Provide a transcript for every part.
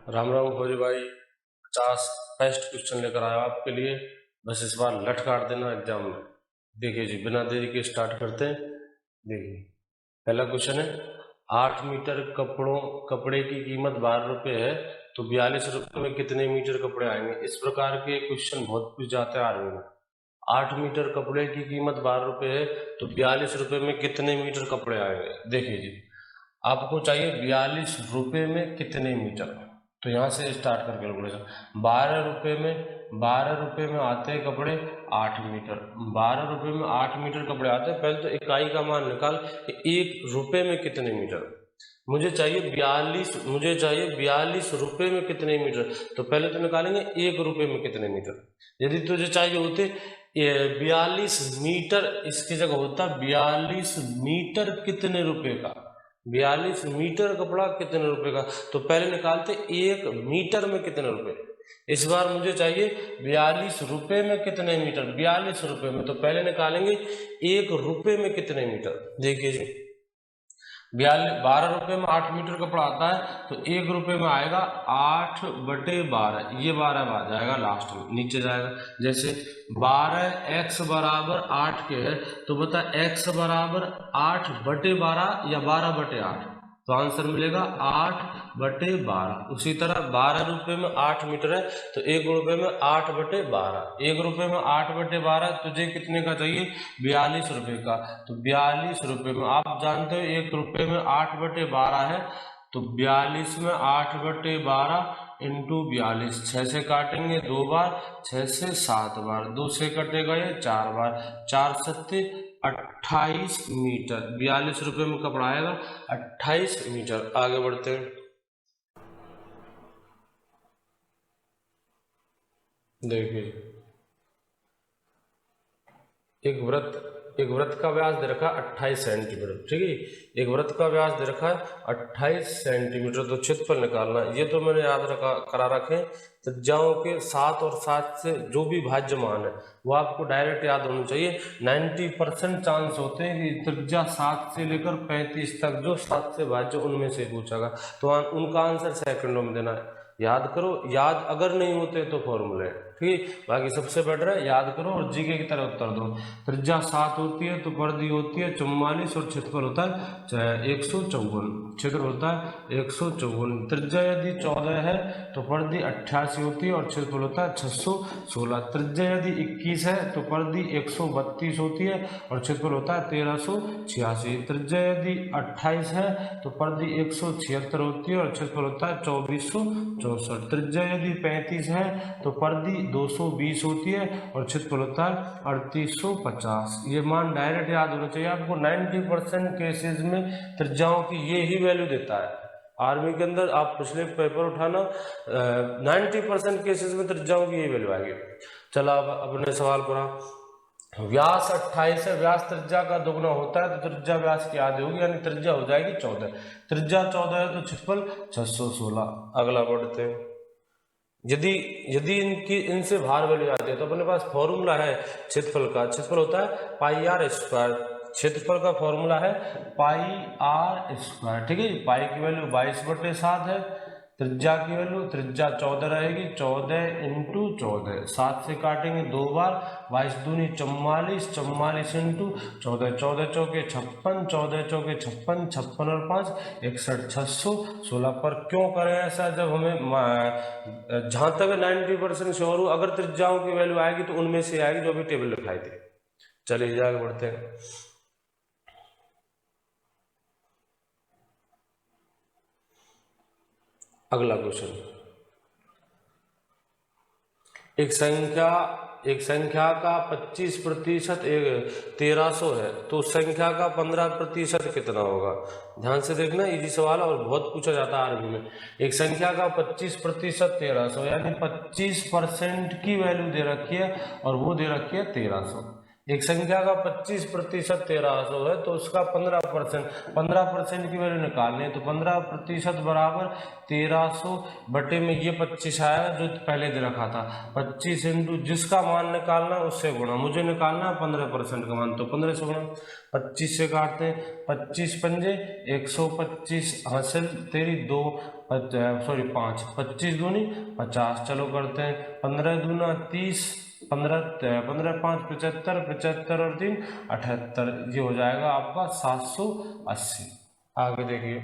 राम राम खोजी भाई, 50 first question लेकर आया आपके लिए। बस इस बार लट काट देना एग्जाम में। देखिए जी, बिना देरी के स्टार्ट करते हैं। देखिए, पहला क्वेश्चन है, 8 मीटर कपड़े की कीमत 12 रुपये है, तो 42 रुपये में कितने मीटर कपड़े आएंगे। इस प्रकार के क्वेश्चन बहुत पूछ जाते हैं आर्मी में। 8 मीटर कपड़े की कीमत 12 रुपये है, तो 42 रुपये में कितने मीटर कपड़े आएंगे। देखिए जी, आपको चाहिए 42 रुपये में कितने मीटर। तो यहाँ से स्टार्ट कर कैलकुलेशन। 12 रुपये में आते हैं कपड़े 8 मीटर। 12 रुपये में 8 मीटर कपड़े आते हैं। पहले तो इकाई का मान निकाल कि 1 रुपये में कितने मीटर। मुझे चाहिए 42 रुपये में कितने मीटर। तो पहले तो निकालेंगे 1 रुपये में कितने मीटर। यदि तुझे चाहिए होते 42 मीटर, इसकी जगह होता 42 मीटर कितने रुपए का। 42 मीटर कपड़ा कितने रुपए का, तो पहले निकालते 1 मीटर में कितने रुपए। इस बार मुझे चाहिए 42 रुपये में कितने मीटर। 42 रुपये में, तो पहले निकालेंगे 1 रुपये में कितने मीटर। देखिए जी, 12 रुपये में 8 मीटर कपड़ा आता है, तो 1 रुपये में आएगा 8/12। ये 12 आ जाएगा लास्ट में, नीचे जाएगा। जैसे 12x बराबर 8 के है, तो बता x बराबर 8/12 या 12/8। तो आंसर मिलेगा 8/12। उसी तरह 12 रुपये में 8 मीटर है, तो 1 रुपये में 8/12। 1 रुपये में 8/12 तुझे कितने का चाहिए, 42 रुपये का। तो 42 रुपये में, आप जानते हो 1 रुपये में 8/12 है, तो 42 में 8/12 इंटू 42। 6 से काटेंगे 2 बार, 6 से 7 बार, 2 से कटेगा ये 4 बार, 4 सत्ते 28 मीटर। 42 रुपये में कपड़ा आएगा 28 मीटर। आगे बढ़ते हैं। देखिए, एक वृत्त का व्यास दे रखा है 28 सेंटीमीटर। ठीक है, एक वृत्त का व्यास दे रखा है 28 सेंटीमीटर। तो क्षेत्रफल निकालना है। ये तो मैंने याद करा रखे। त्रिज्याओं के 7 और 7 से जो भी भाज्य मान है वो आपको डायरेक्ट याद होना चाहिए। 90% चांस होते हैं कि त्रिज्या 7 से लेकर 35 तक जो 7 से भाज्य उनमें से पूछेगा, तो उनका आंसर सेकंडों में देना है। याद करो, याद अगर नहीं होते तो फॉर्मूले। ठीक, बाकी सबसे बेटर है याद करो और जीके की तरह उत्तर दो। त्रिज्या 7 होती है, तो परिधि होती है 44 और क्षेत्रफल होता है 154। क्षेत्र होता है 154। त्रिज्या यदि 14 है तो परिधि 88 होती है और क्षेत्रफल होता है 616। त्रिज्या यदि 21 है तो परिधि 132 होती है और क्षेत्रफल होता है 1386। त्रिज्या यदि 28 है तो परिधि 176 होती है और क्षेत्रफल होता है 2464। त्रिज्या यदि 35 है तो परिधि 220 होती है और क्षेत्रफल होता है 3850। ये मान डायरेक्ट याद होना चाहिए आपको। 90% केसेस में त्रिज्याओं की ये ही वैल्यू देता है। आर्मी के अंदर आप पिछले पेपर उठाना, 90% केसेस में त्रिज्याओं की यही वैल्यू आएगी। चलो अब अपने सवाल पर। व्यास 28 है, व्यास त्रिज्या का दुगना होता है, तो त्रिज्या व्यास की आधी होगी, यानी त्रिज्या हो जाएगी 14। त्रिज्या 14 है तो क्षेत्रफल 616। अगला बढ़ते हैं। यदि इनसे भार वैल्यू आती है तो अपने पास फॉर्मूला है क्षेत्रफल का। क्षेत्रफल होता है पाई आर स्क्वायर। क्षेत्रफल का फॉर्मूला है पाई आर स्क्वायर। ठीक है, पाई की वैल्यू 22/7 है। त्रिज्या की वैल्यू, त्रिज्या 14 रहेगी, 14 इंटू 14। 7 से काटेंगे 2 बार, 22 दूनी 44, 44 इंटू 14, 14 चौके 56, 14 चौके 56, 56 और 5 61, 616 पर। क्यों करें ऐसा, जब हमें जहां तक 90% श्योर हो अगर त्रिज्याओं की वैल्यू आएगी तो उनमें से आएगी जो भी टेबल लिखाई थी। चलिए आगे बढ़ते हैं। अगला क्वेश्चन, एक संख्या का 25% 1300 है, तो उस संख्या का 15% कितना होगा। ध्यान से देखना, इजी सवाल है और बहुत पूछा जाता है आर्मी में। एक संख्या का 25% 1300, यानी 25% की वैल्यू दे रखी है और वो दे रखी है 1300। एक संख्या का 25% 1300 है तो उसका 15% की वैल्यू निकालनी है, तो 15% बराबर 1300 बटे में ये 25 आया जो पहले दे रखा था, 25 इंटू जिसका मान निकालना उससे गुणा, मुझे निकालना 15% का मान, तो 15 से गुणा, 25 से काटते हैं, 25 पंजे 125 हासिल तेरी 2 5 25 दूनी 50, चलो करते हैं 15 दूना 30, 15 5 75, 75 और 3 78, ये हो जाएगा आपका 780। आगे देखिए,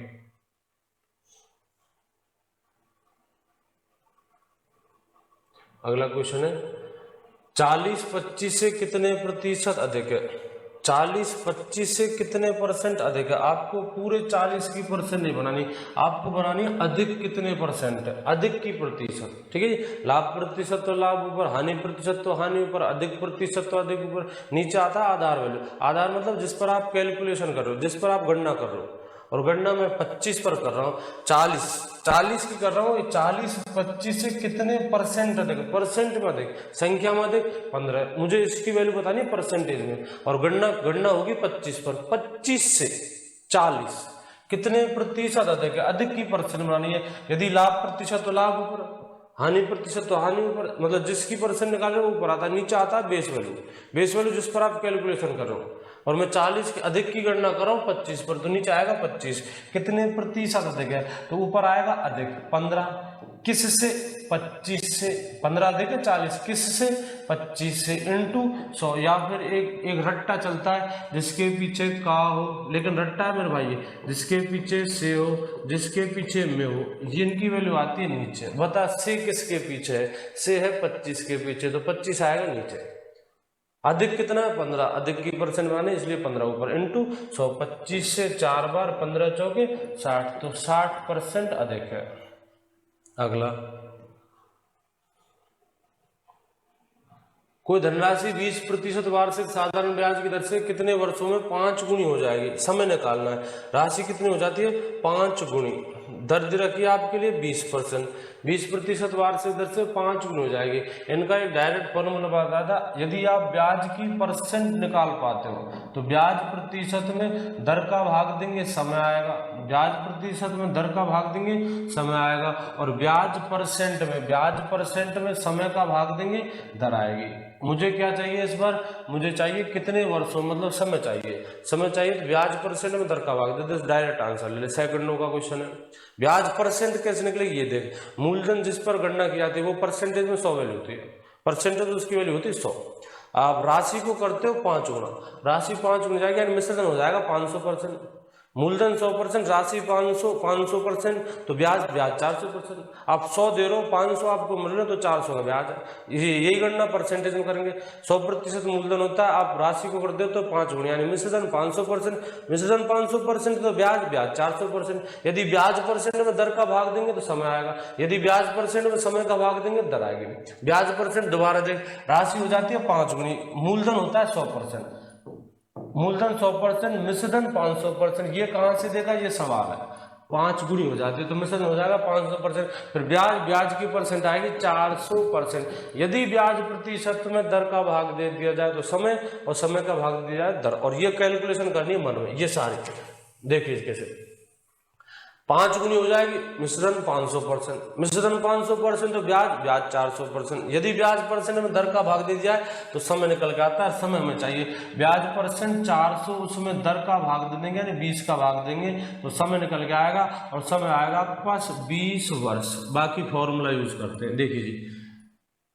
अगला क्वेश्चन है 40 25 से कितने प्रतिशत अधिक है। 40 25 से कितने परसेंट अधिक है। आपको पूरे 40 की परसेंट नहीं बनानी, आपको बनानी अधिक कितने परसेंट है, अधिक की प्रतिशत, ठीक है। लाभ प्रतिशत तो लाभ ऊपर, हानि प्रतिशत तो हानि ऊपर, अधिक प्रतिशत तो अधिक ऊपर, नीचे आता है आधार वैल्यू। आधार मतलब जिस पर आप कैलकुलेशन कर रहे हो, जिस पर आप गणना कर रहे हो, और गणना मैं 25 पर कर रहा हूँ, 40 की कर रहा हूँ। 40 25 से कितने परसेंट अधिक, परसेंट में अधिक, संख्या में अधिक 15, मुझे इसकी वैल्यू बतानी है परसेंटेज में, और गणना होगी 25 पर। 25 से 40 कितने प्रतिशत अधिक है, अधिक की परसेंट बनानी है। यदि लाभ प्रतिशत तो लाभ ऊपर, हानि प्रतिशत तो हानि ऊपर, मतलब जिसकी परसेंट निकाल रहे हो ऊपर आता है, नीचे आता है बेस वैल्यू। बेस वैल्यू जिस पर आप कैलकुलेशन कर रहे हो, और मैं 40 के अधिक की गणना कर रहा हूँ 25 पर, तो नीचे आएगा 25। कितने प्रतिशत अधिक है, तो ऊपर आएगा अधिक 15, किससे 25 से, 15 अधिक है 40, किससे 25 से, इंटू 100, या फिर एक रट्टा चलता है जिसके पीछे का हो, लेकिन रट्टा है मेरे भाई, जिसके पीछे से हो, जिसके पीछे में हो, ये इनकी वैल्यू आती है नीचे। बता से किसके पीछे है, से है 25 के पीछे, तो 25 आएगा नीचे। अधिक कितना है 15, अधिक की परसेंट बनाने इसलिए 15 ऊपर, इंटू 100, 25 से 4 बार 15 चौके 60, तो 60% अधिक है। अगला, कोई धनराशि 20% वार्षिक साधारण ब्याज की दर से कितने वर्षों में 5 गुनी हो जाएगी। समय निकालना है। राशि कितनी हो जाती है 5 गुनी, दर दे रखी है आपके लिए 20%, 20% वार्षिक दर से 5 गुनी हो जाएगी। इनका एक डायरेक्ट फॉर्मूला बताया था, यदि आप ब्याज की परसेंट निकाल पाते हो तो ब्याज प्रतिशत में दर का भाग देंगे समय आएगा, ब्याज प्रतिशत में दर का भाग देंगे समय आएगा, और ब्याज परसेंट में समय का भाग देंगे दर आएगी। मुझे क्या चाहिए इस बार, मुझे चाहिए कितने वर्षों, मतलब समय चाहिए, तो ब्याज परसेंट में दर का भाग दे दे, डायरेक्ट आंसर ले ले। सेकंडों का क्वेश्चन है, ब्याज परसेंट कैसे निकले ये देख, मूलधन जिस पर गणना की जाती है वो परसेंटेज में 100 वैल्यू होती है, परसेंटेज उसकी वैल्यू होती है 100। आप राशि को करते हो 5 गुना, राशि 5 गुना जाएगी, यानी मिश्रण हो जाएगा 500%। मूलधन 100%, राशि 500%, तो ब्याज 400%। आप 100 दे रहे हो, 500 आपको मिल रहे हो, तो 400 का ब्याज है। यही गणना परसेंटेज में करेंगे। 100% मूलधन होता है, आप राशि को कर दे तो 5 गुना, यानी मिश्रण 500%, मिश्रण 500%, तो ब्याज 400%। यदि ब्याज परसेंट में दर का भाग देंगे तो समय आएगा, यदि ब्याज परसेंट में समय का भाग देंगे दर आएगी। ब्याज परसेंट दोबारा देख, राशि हो जाती है 5 गुनी, मूलधन होता है 100%, मूलधन 100%, मिश्रधन 500%। ये कहां से देखा, ये सवाल है। 5 गुनी हो जाती है तो मिश्रण हो जाएगा 500%। फिर ब्याज की परसेंट आएगी 400%। यदि ब्याज प्रतिशत में दर का भाग दे दिया जाए तो समय, और समय का भाग दिया जाए दर, और ये कैलकुलेशन करनी है मन में। ये सारी देखिए कैसे 5 गुनी हो जाएगी, मिश्रण 500%, मिश्रण 500%, तो ब्याज 400%। यदि ब्याज परसेंट में दर का भाग दे दिया है तो समय निकल के आता है। समय में चाहिए ब्याज परसेंट 400, उसमें दर का भाग दे देंगे, यानी 20 का भाग देंगे, तो समय निकल के आएगा, और समय आएगा आपके पास 20 वर्ष। बाकी फॉर्मूला यूज करते हैं, देखिए जी,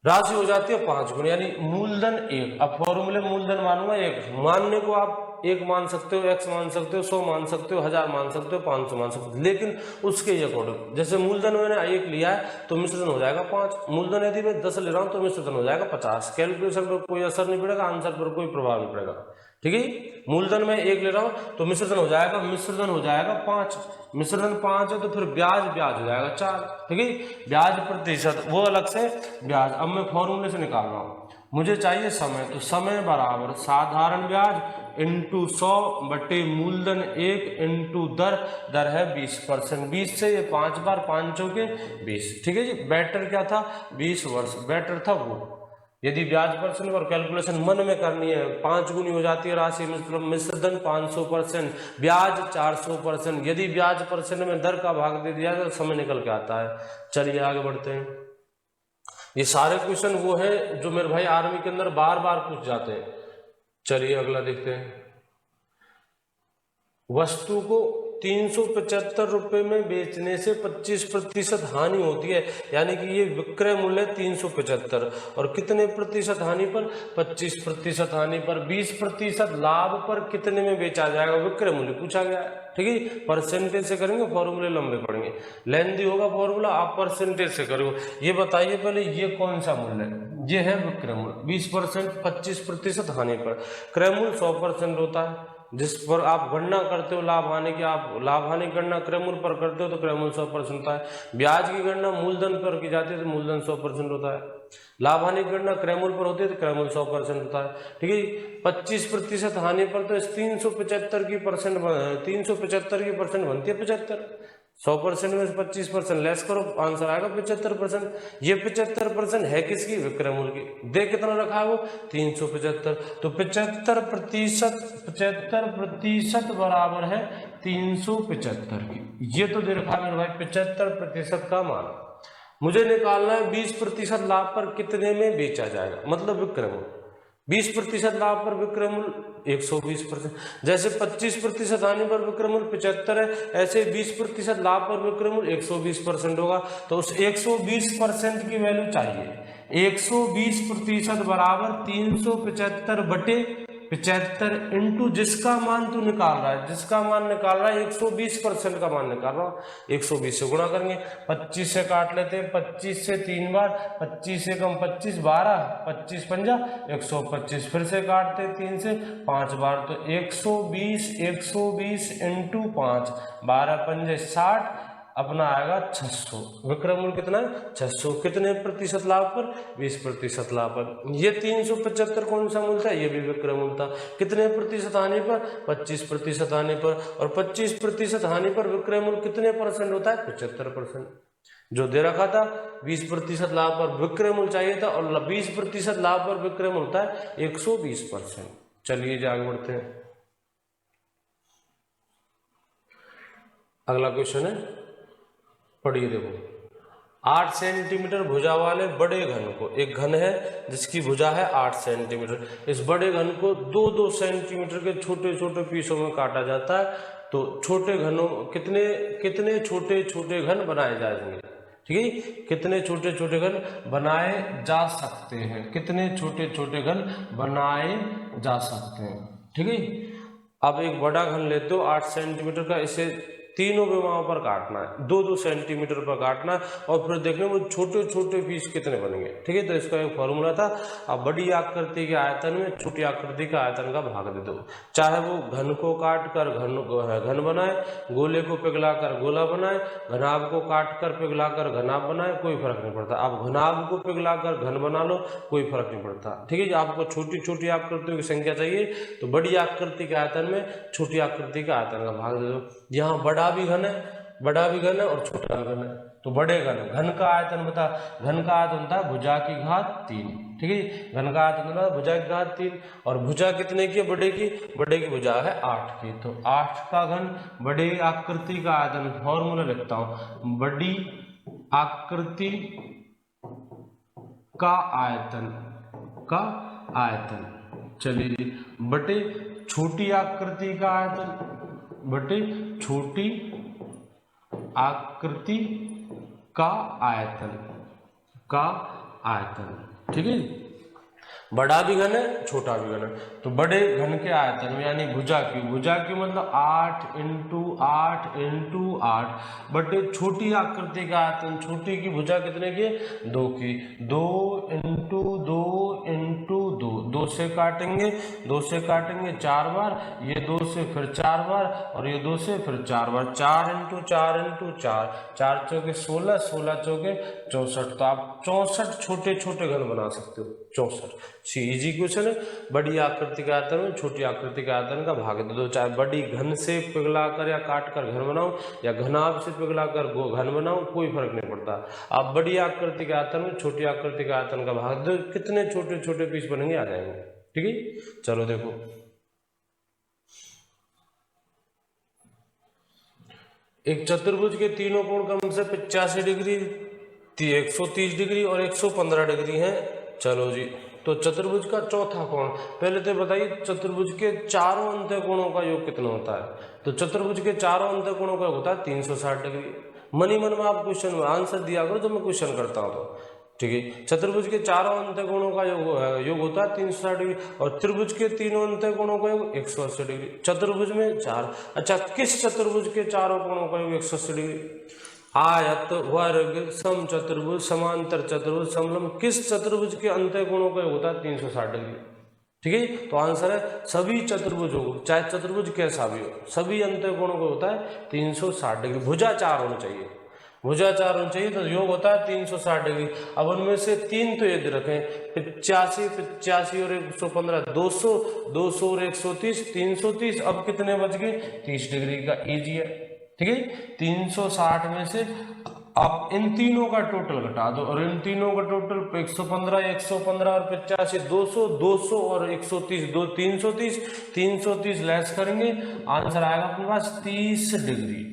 राशि हो जाती है 5 गुनी, यानी मूलधन 1। अब फॉर्मूले मूलधन मानूंगा 1, मानने को आप 1 मान सकते हो, x मान सकते हो, 100 मान सकते हो, 1000 मान सकते हो, 500 मान सकते हो, लेकिन उसके अकॉर्डिंग, जैसे मूलधन मैंने 1 लिया है तो मिश्रण हो जाएगा 5, मूलधन यदि मैं 10 ले रहा हूं तो मिश्रण हो जाएगा 50। कैलकुलेशन पर कोई असर नहीं पड़ेगा, आंसर पर कोई प्रभाव नहीं पड़ेगा, ठीक है। मूलधन में 1 ले रहा हूं तो मिश्रण हो जाएगा 5, मिश्रण 5 है तो फिर ब्याज हो जाएगा 4, ठीक है। ब्याज प्रतिशत वो अलग से ब्याज। अब मैं फॉर्मूले से निकाल रहा हूं, मुझे चाहिए समय, तो समय बराबर साधारण ब्याज इंटू 100 बटे मूलधन 1 इंटू दर है 20%। 20 से ये 5 बार 5 चौके 20, ठीक है जी। बेटर क्या था 20 वर्ष, बेटर था वो, यदि ब्याज परसेंट और कैलकुलेशन मन में करनी है, 5 गुनी हो जाती है राशि, मतलब मिश्र धन 500%, ब्याज 400%। यदि ब्याज परसेंट में दर का भाग दे दिया तो समय निकल के आता है। चलिए आगे बढ़ते हैं। ये सारे क्वेश्चन वो है जो मेरे भाई आर्मी के अंदर बार बार पूछ जाते हैं। चलिए अगला देखते हैं। वस्तु को 375 रुपए में बेचने से 25% हानि होती है, यानी कि ये विक्रय मूल्य 375 और कितने प्रतिशत हानि पर, 25% हानि पर। 20% लाभ पर कितने में बेचा जाएगा, विक्रय मूल्य पूछा गया है। ठीक है, परसेंटेज से करेंगे, फॉर्मूले लंबे पड़ेंगे, लेंथी होगा फॉर्मूला, आप परसेंटेज से करोगे। ये बताइए पहले ये कौन सा मूल्य है, ये है विक्रय मूल्य। 20% 25% हानि पर, क्रय मूल्य 100% होता है। जिस पर आप गणना करते हो लाभ हानि की, आप लाभ हानि गणना क्रय मूल्य पर करते हो तो क्रय मूल्य 100% होता है। ब्याज की गणना मूलधन पर की जाती है तो मूलधन 100% होता है। लाभ हानि गणना क्रय मूल्य पर होती है तो क्रय मूल्य 100% होता है। ठीक है, 25% हानि पर तो 375 की परसेंट 375 की परसेंट बनती है 75। 100% में से 25% लेस करो, आंसर आएगा 75%। ये 75% है किसकी, विक्रय मूल्य की। देख कितना रखा है वो, 375। तो 75% बराबर है 375 की। ये तो दे रखा है मेरे भाई 75% का मान। मुझे निकालना है 20% लाभ पर कितने में बेचा जाएगा, मतलब विक्रय मूल्य। 20% लाभ पर विक्रय मूल्य 120%। जैसे 25% हानि पर विक्रय मूल्य 75 है, ऐसे 20% लाभ पर विक्रय मूल्य 120% होगा। तो उस 120% की वैल्यू चाहिए। 120% बराबर 375/75 इंटू जिसका मान तू निकाल रहा है, जिसका मान निकाल रहा है 120% का मान निकाल रहा हूं, 120 से गुणा करेंगे। 25 से काट लेते हैं, 25 से 3 बार, 25 से कम 25 12, 25 पंजा 125, फिर से काटते हैं 3 से 5 बार, तो 120 इंटू 5, 12 पंजे 60, अपना आएगा 600। विक्रय मूल्य कितना है, 600। कितने प्रतिशत लाभ पर, 20% लाभ पर। ये 375 कौन सा मूल्य था, ये भी विक्रय मूल्य था। कितने प्रतिशत हानि पर, 25% हानि पर। और 25% हानि पर विक्रय मूल्य कितने परसेंट होता है, 75%। जो दे रखा था 20% लाभ पर विक्रय मूल्य चाहिए था, और 20% लाभ पर विक्रय मूल्य होता है 120%। चलिए आगे बढ़ते हैं। अगला क्वेश्चन है, पढ़िए देखो। 8 सेंटीमीटर भुजा वाले बड़े घन को, एक घन है जिसकी भुजा है 8 सेंटीमीटर, इस बड़े घन को 2-2 सेंटीमीटर के छोटे छोटे पीसों में काटा जाता है। तो छोटे घनों कितने छोटे छोटे घन बनाए जाएंगे। ठीक है, कितने छोटे छोटे घन बनाए जा सकते हैं, कितने छोटे छोटे घन बनाए जा सकते हैं। ठीक है, अब एक बड़ा घन लेते हो 8 सेंटीमीटर का, इसे तीनों विमाओं पर काटना है, 2-2 सेंटीमीटर पर काटना है, और फिर देखना वो छोटे छोटे पीस कितने बनेंगे। ठीक है, तो इसका एक फॉर्मूला था, अब बड़ी आकृति के आयतन में छोटी आकृति का आयतन का भाग दे दो। चाहे वो घन को काट कर घन बनाए, गोले को पिघला कर गोला बनाए, घनाभ को काट कर पिघला कर घनाभ बनाए, कोई फर्क नहीं पड़ता। आप घनाभ को पिघला कर घन बना लो, कोई फर्क नहीं पड़ता। ठीक है, आपको छोटी छोटी आकृतियों की संख्या चाहिए तो बड़ी आकृति के आयतन में छोटी आकृति का आयतन का भाग दे दो। यहाँ बड़ा भी घन है और छोटा भी घन है, तो बड़े घन का आयतन बता, घन का आयतन होता है भुजा की घात 3। ठीक है, घन का आयतन होता है भुजा की घात 3, और भुजा कितने की है, बड़े की भुजा है 8 की। तो 8 का घन बड़े आकृति का आयतन, फॉर्मूला लिखता हूं, बड़ी आकृति का आयतन चलिए बटे छोटी आकृति का आयतन, बटे छोटी आकृति का आयतन। ठीक है, बड़ा भी घन है छोटा भी घन है, तो बड़े घन के आयतन में यानी भुजा की मतलब 8 इंटू 8 बटे छोटी आकृति का आयतन, छोटी की भुजा कितने की, 2 की, 2 इंटू 2 से काटेंगे 4 बार, ये 2 से फिर 4 बार, और ये 2 से फिर 4 बार, 4 इंटू 4 चौके 16 चौके 64। तो आप 64 छोटे छोटे घन बना सकते हो, 64 सी इजी क्वेश्चन है। बड़ी आकृति के आयतन में छोटी आकृति के आयतन का भाग दे दो, चाहे बड़ी घन से पिघलाकर या काट कर घन बनाओ या घनाभ से पिघलाकर घन बनाओ, कोई फर्क नहीं पड़ता। आप बड़ी आकृति के आयतन में छोटी आकृति के आयतन का भाग दो, कितने छोटे छोटे पीस बनेंगे आ जाएंगे। ठीक है, चलो देखो एक चतुर्भुज के तीनों कोण कम से 85 डिग्री, 130 डिग्री और 115 डिग्री हैं। चलो जी, तो चतुर्भुज का चौथा कोण, पहले तो बताइए चतुर्भुज के चारों अंत्य कोणों का योग कितना होता है। तो चतुर्भुज के चारों अंत्य कोणों का होता है 360 डिग्री। मनी मन में आप क्वेश्चन में आंसर दिया करो, तो मैं क्वेश्चन करता हूँ तो ठीक है। चतुर्भुज के चारों अंत्य कोणों का योग होता है 360 डिग्री और त्रिभुज के तीनों अंत्य कोणों का योग 180 डिग्री। चतुर्भुज में चार, अच्छा किस चतुर्भुज के चारों कोणों का योग 180 डिग्री? आयत, वर्ग, समचतुर्भुज, समांतर चतुर्भुज, समलंब, किस चतुर्भुज के अंत्य कोणों का योग होता है 360 डिग्री। ठीक है, तो आंसर है सभी चतुर्भुज हो, चाहे चतुर्भुज कैसा भी हो, सभी अंत्य कोणों का होता है 360 डिग्री। भुजा चार होनी चाहिए, भुजा चार होनी चाहिए, तो योग होता है 360 डिग्री। अब उनमें से तीन तो यदि रखें 85, 85 और 115, 200, 200 और 130, 330। अब कितने बच गए? 30 डिग्री का इजी है। ठीक है, 360 में से आप इन तीनों का टोटल घटा दो और इन तीनों का टोटल 115, 115 और 85, 200, 200 और 130, 330, 330 लेस करेंगे, आंसर आएगा अपने पास 30 डिग्री।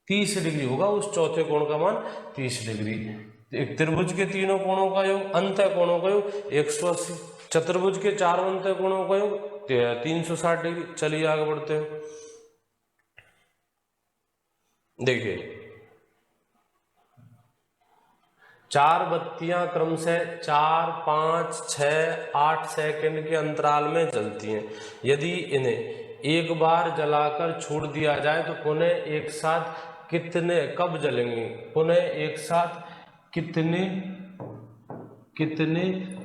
30 डिग्री होगा उस चौथे कोण का मान 30 डिग्री। एक त्रिभुज के तीनों कोणों का योग, अंतः कोणों का योग 180, चतुर्भुज के चारों अंतः कोणों का योग 360 डिग्री। चलिए आगे बढ़ते हैं। देखिए चार बत्तियां क्रमशः 4, 5, 6, 8 सेकंड के अंतराल में जलती हैं। यदि इन्हें एक बार जलाकर छोड़ दिया जाए तो पुनः एक साथ कब जलेंगी? पुनः एक साथ कितने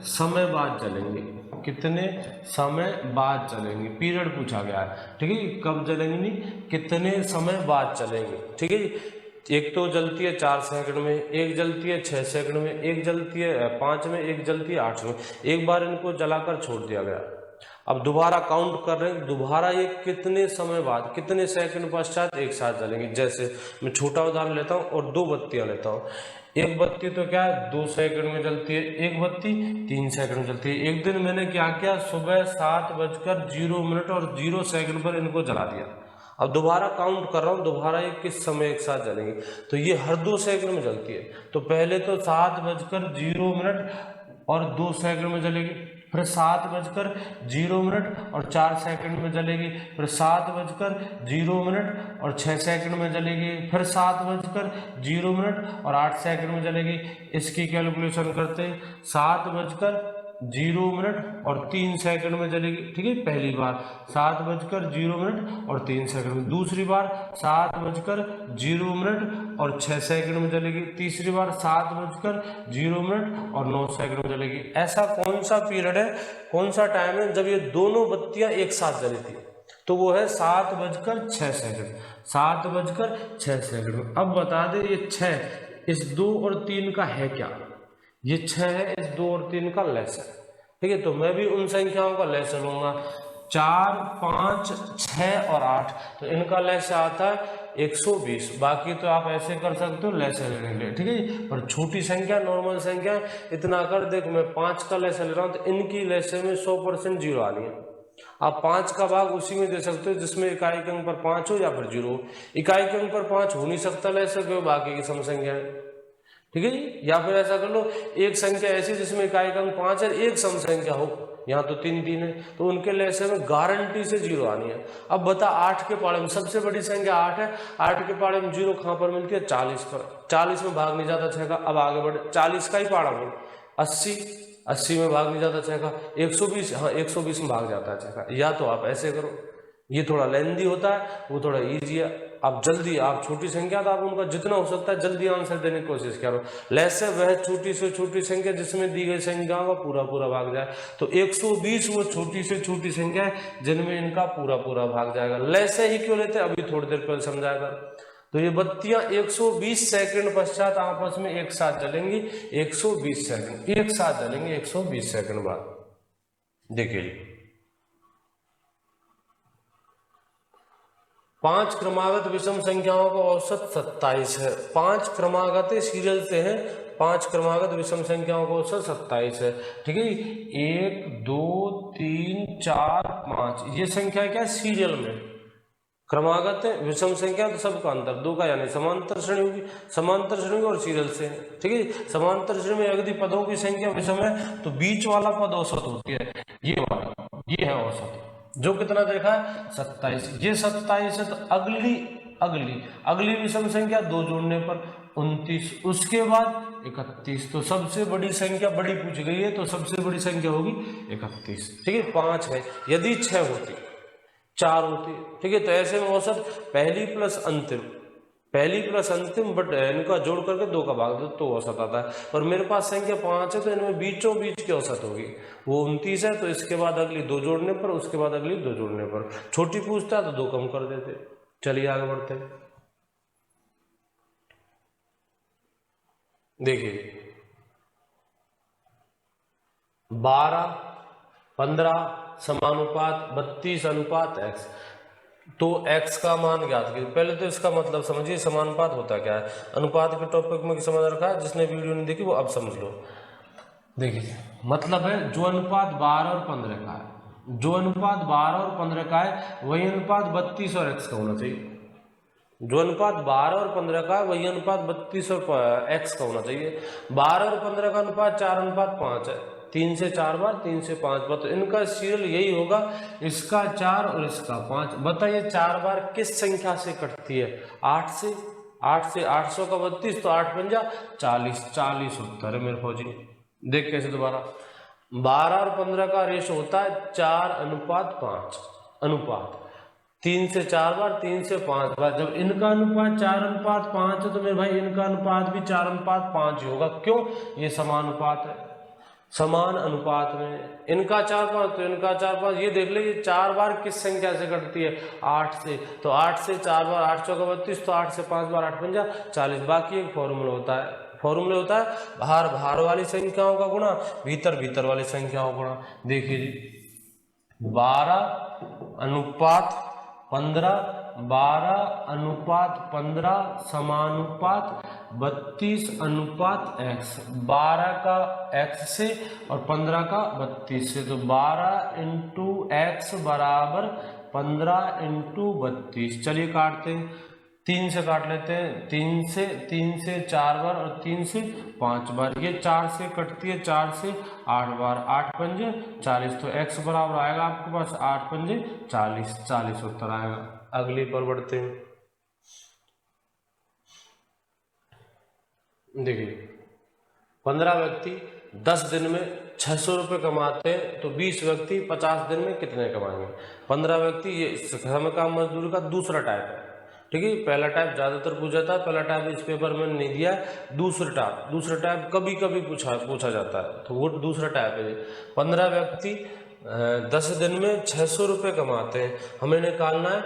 समय बाद जलेंगे? कितने समय बाद जलेंगे? पीरियड पूछा गया है। ठीक है, कब जलेंगे नहीं, कितने समय बाद चलेंगे। ठीक है, एक तो जलती है 4 सेकंड में, एक जलती है 6 सेकंड में, एक जलती है 5 में, एक जलती है 8 में। एक बार इनको जलाकर छोड़ दिया गया, अब दोबारा काउंट कर रहे हैं, दोबारा ये कितने समय बाद, कितने सेकंड पश्चात एक साथ जलेंगे। जैसे मैं छोटा उदाहरण लेता हूँ और 2 बत्तियां लेता हूँ। एक बत्ती तो क्या है 2 सेकंड में जलती है, एक बत्ती 3 सेकंड में जलती है। एक दिन मैंने क्या किया, सुबह 7:0 और 0 सेकंड पर इनको जला दिया। अब दोबारा काउंट कर रहा हूँ, दोबारा ये किस समय एक साथ जलेंगे, तो ये हर 2 सेकंड में जलती है। तो पहले तो 7:0 और 2 सेकंड में जलेगी, फिर 7:0 और 4 सेकंड में जलेगी, फिर 7:0 और 6 सेकंड में जलेगी, फिर 7:0 और 8 सेकंड में जलेगी। इसकी कैलकुलेशन करते हैं, 7:0 और 3 सेकंड में जलेगी। ठीक है, पहली बार 7:0 और 3 सेकंड में, दूसरी बार 7:0 और 6 सेकंड में जलेगी, तीसरी बार 7:0 और 9 सेकंड में जलेगी। ऐसा कौन सा पीरियड है, कौन सा टाइम है जब ये दोनों बत्तियां एक साथ जली थी? तो वो है 7:06 सेकंड, 7:06 सेकंड। अब बता दे ये 6 इस 2 और 3 का है क्या? ये 6 है, इस 2 और 3 का लेस है। ठीक है, तो मैं भी उन संख्याओं का लेस लूंगा, 4, 5, 6 और 8, तो इनका लेस आता है 120। बाकी तो आप ऐसे कर सकते हो लेस लेने के लिए। ठीक है, पर छोटी संख्या, नॉर्मल संख्या इतना कर, देख मैं 5 का लेस ले रहा हूँ तो इनकी लेस में 100% 0 आनी है। आप 5 का भाग उसी में दे सकते हो जिसमें इकाई के अंक पर 5 हो या फिर 0 हो। इकाई के अंक पर 5 हो नहीं सकता लेस, क्योंकि बाकी की सम संख्या है। ठीक है, या फिर ऐसा कर लो, एक संख्या ऐसी जिसमें इकाई का अंक 5 है, एक सम संख्या हो, यहाँ तो 3 3 है, तो उनके लेसे में गारंटी से 0 आनी है। अब बता 8 के पाड़े में सबसे बड़ी संख्या 8 है, 8 के पाड़े में 0 कहाँ पर मिलती है? 40 पर। 40 में भाग नहीं जाता 6 का। अब आगे बढ़े, 40 का ही पाड़ा बोल, 80, 80 में भाग नहीं जाता 6 का। 120, हाँ 120 में भाग जाता है 6 का। या तो आप ऐसे करो, ये थोड़ा लेंदी होता है, वो थोड़ा ईजी है। आप जल्दी, आप छोटी संख्या तो आप उनका जितना हो सकता है जल्दी आंसर देने की कोशिश करो। लेस है वह छोटी से छोटी संख्या जिसमें दी गई संख्याओं का पूरा पूरा भाग जाए। तो 120 वो छोटी से छोटी संख्या है जिनमें इनका पूरा पूरा भाग जाएगा। लेस ही क्यों लेते हैं, अभी थोड़ी देर पहले समझाएगा। तो ये बत्तियां 120 सेकंड पश्चात आपस में एक साथ जलेंगी, 120 सेकंड एक साथ जलेंगे 120 सेकंड बाद। देखिए जी, 5 क्रमागत विषम संख्याओं का औसत 27 है। 5 क्रमागत सीरियल से हैं, 5 क्रमागत विषम संख्याओं का औसत 27 है। ठीक है, 1 2 3 4 5 ये संख्या क्या सीरियल में क्रमागत है, विषम संख्या तो सबका अंतर 2 का, यानी समांतर श्रेणी होगी, समांतर श्रेणी और सीरियल से है। ठीक है, समांतर श्रेणी में यदि पदों की संख्या विषम है तो बीच वाला पद औसत होती है, ये वाला, ये है औसत, जो कितना देखा है 27। ये 27 है, तो अगली अगली अगली विषम संख्या 2 जोड़ने पर 29, उसके बाद 31। तो सबसे बड़ी संख्या बड़ी पूछ गई है, तो सबसे बड़ी संख्या होगी 31। ठीक है, 5 है, यदि 6 होती 4 होती। ठीक है, तो ऐसे में औसत पहली प्लस अंतिम बट इनका जोड़ करके 2 का भाग दो तो औसत आता है। और मेरे पास संख्या 5 है, तो इनमें बीचों बीच की औसत होगी, वो 29 है, तो इसके बाद अगली 2 जोड़ने पर, उसके बाद अगली 2 जोड़ने पर। छोटी पूछता तो 2 कम कर देते। चलिए आगे बढ़ते हैं। देखिए 12 15 समानुपात 32 अनुपात x, तो x का मान ज्ञात कीजिए। पहले तो इसका मतलब समझिए समानुपात होता क्या है। अनुपात के टॉपिक में समझ रखा है, जिसने वीडियो नहीं देखी वो अब समझ लो। देखिए मतलब है जो अनुपात 12 और 15 का है, जो अनुपात 12 और 15 का है वही अनुपात 32 और x का होना चाहिए। जो अनुपात 12 और 15 का है वही अनुपात 32 और x का होना चाहिए। 12 और 15 का अनुपात 4:5 है, 3 से 4 बार, 3 से 5 बार, तो इनका सीरियल यही होगा, इसका 4 और इसका 5। बताइए 4 बार किस संख्या से कटती है? 8 से। 8 से 800 का 32, तो 8 पंजा 40, 40 उत्तर है मेरे फौजी। देख कैसे दोबारा, 12 और 15 का रेशो होता है 4:5 अनुपात, 3 से 4 बार, 3 से 5 बार। जब इनका अनुपात 4:5 है तो मेरे भाई इनका अनुपात भी 4:5 ही होगा। क्यों? ये समानुपात है, समान अनुपात में इनका 4:5 तो इनका 4:5। ये देख लीजिए 4 बार किस संख्या से कटती है? 8 से। तो 8 से 4 बार, 8 चौका 32, तो 8 से 5 बार, 8 पंजा 40। बाकी एक फॉर्मूला होता है, फॉर्मूला होता है बाहर बाहर वाली संख्याओं का गुणा भीतर भीतर वाली संख्याओं का गुणा। देखिए जी 12:15 समानुपात 32:x। 12 का x से और 15 का 32 से, तो 12 × x बराबर 15 × 32। चलिए काटते हैं, 3 से काट लेते हैं, 3 से 4 बार और 3 से 5 बार। ये 4 से कटती है, 4 से 8 बार, 8 पंजे 40, तो x बराबर आएगा आपके पास 8 पंजे 40, 40 उत्तर आएगा। अगली पर बढ़ते हैं। देखिए 15 व्यक्ति 10 दिन में 600 रुपये कमाते हैं, तो 20 व्यक्ति 50 दिन में कितने कमाएंगे? 15 व्यक्ति, ये समय काम मजदूरी का दूसरा टाइप है। ठीक है, पहला टाइप ज्यादातर पूछा जाता है, पहला टाइप इस पेपर में नहीं दिया है। दूसरा टाइप कभी कभी पूछा जाता है, तो वो दूसरा टाइप है। 15 व्यक्ति 10 दिन में 600 रुपये कमाते हैं, हमें निकालना है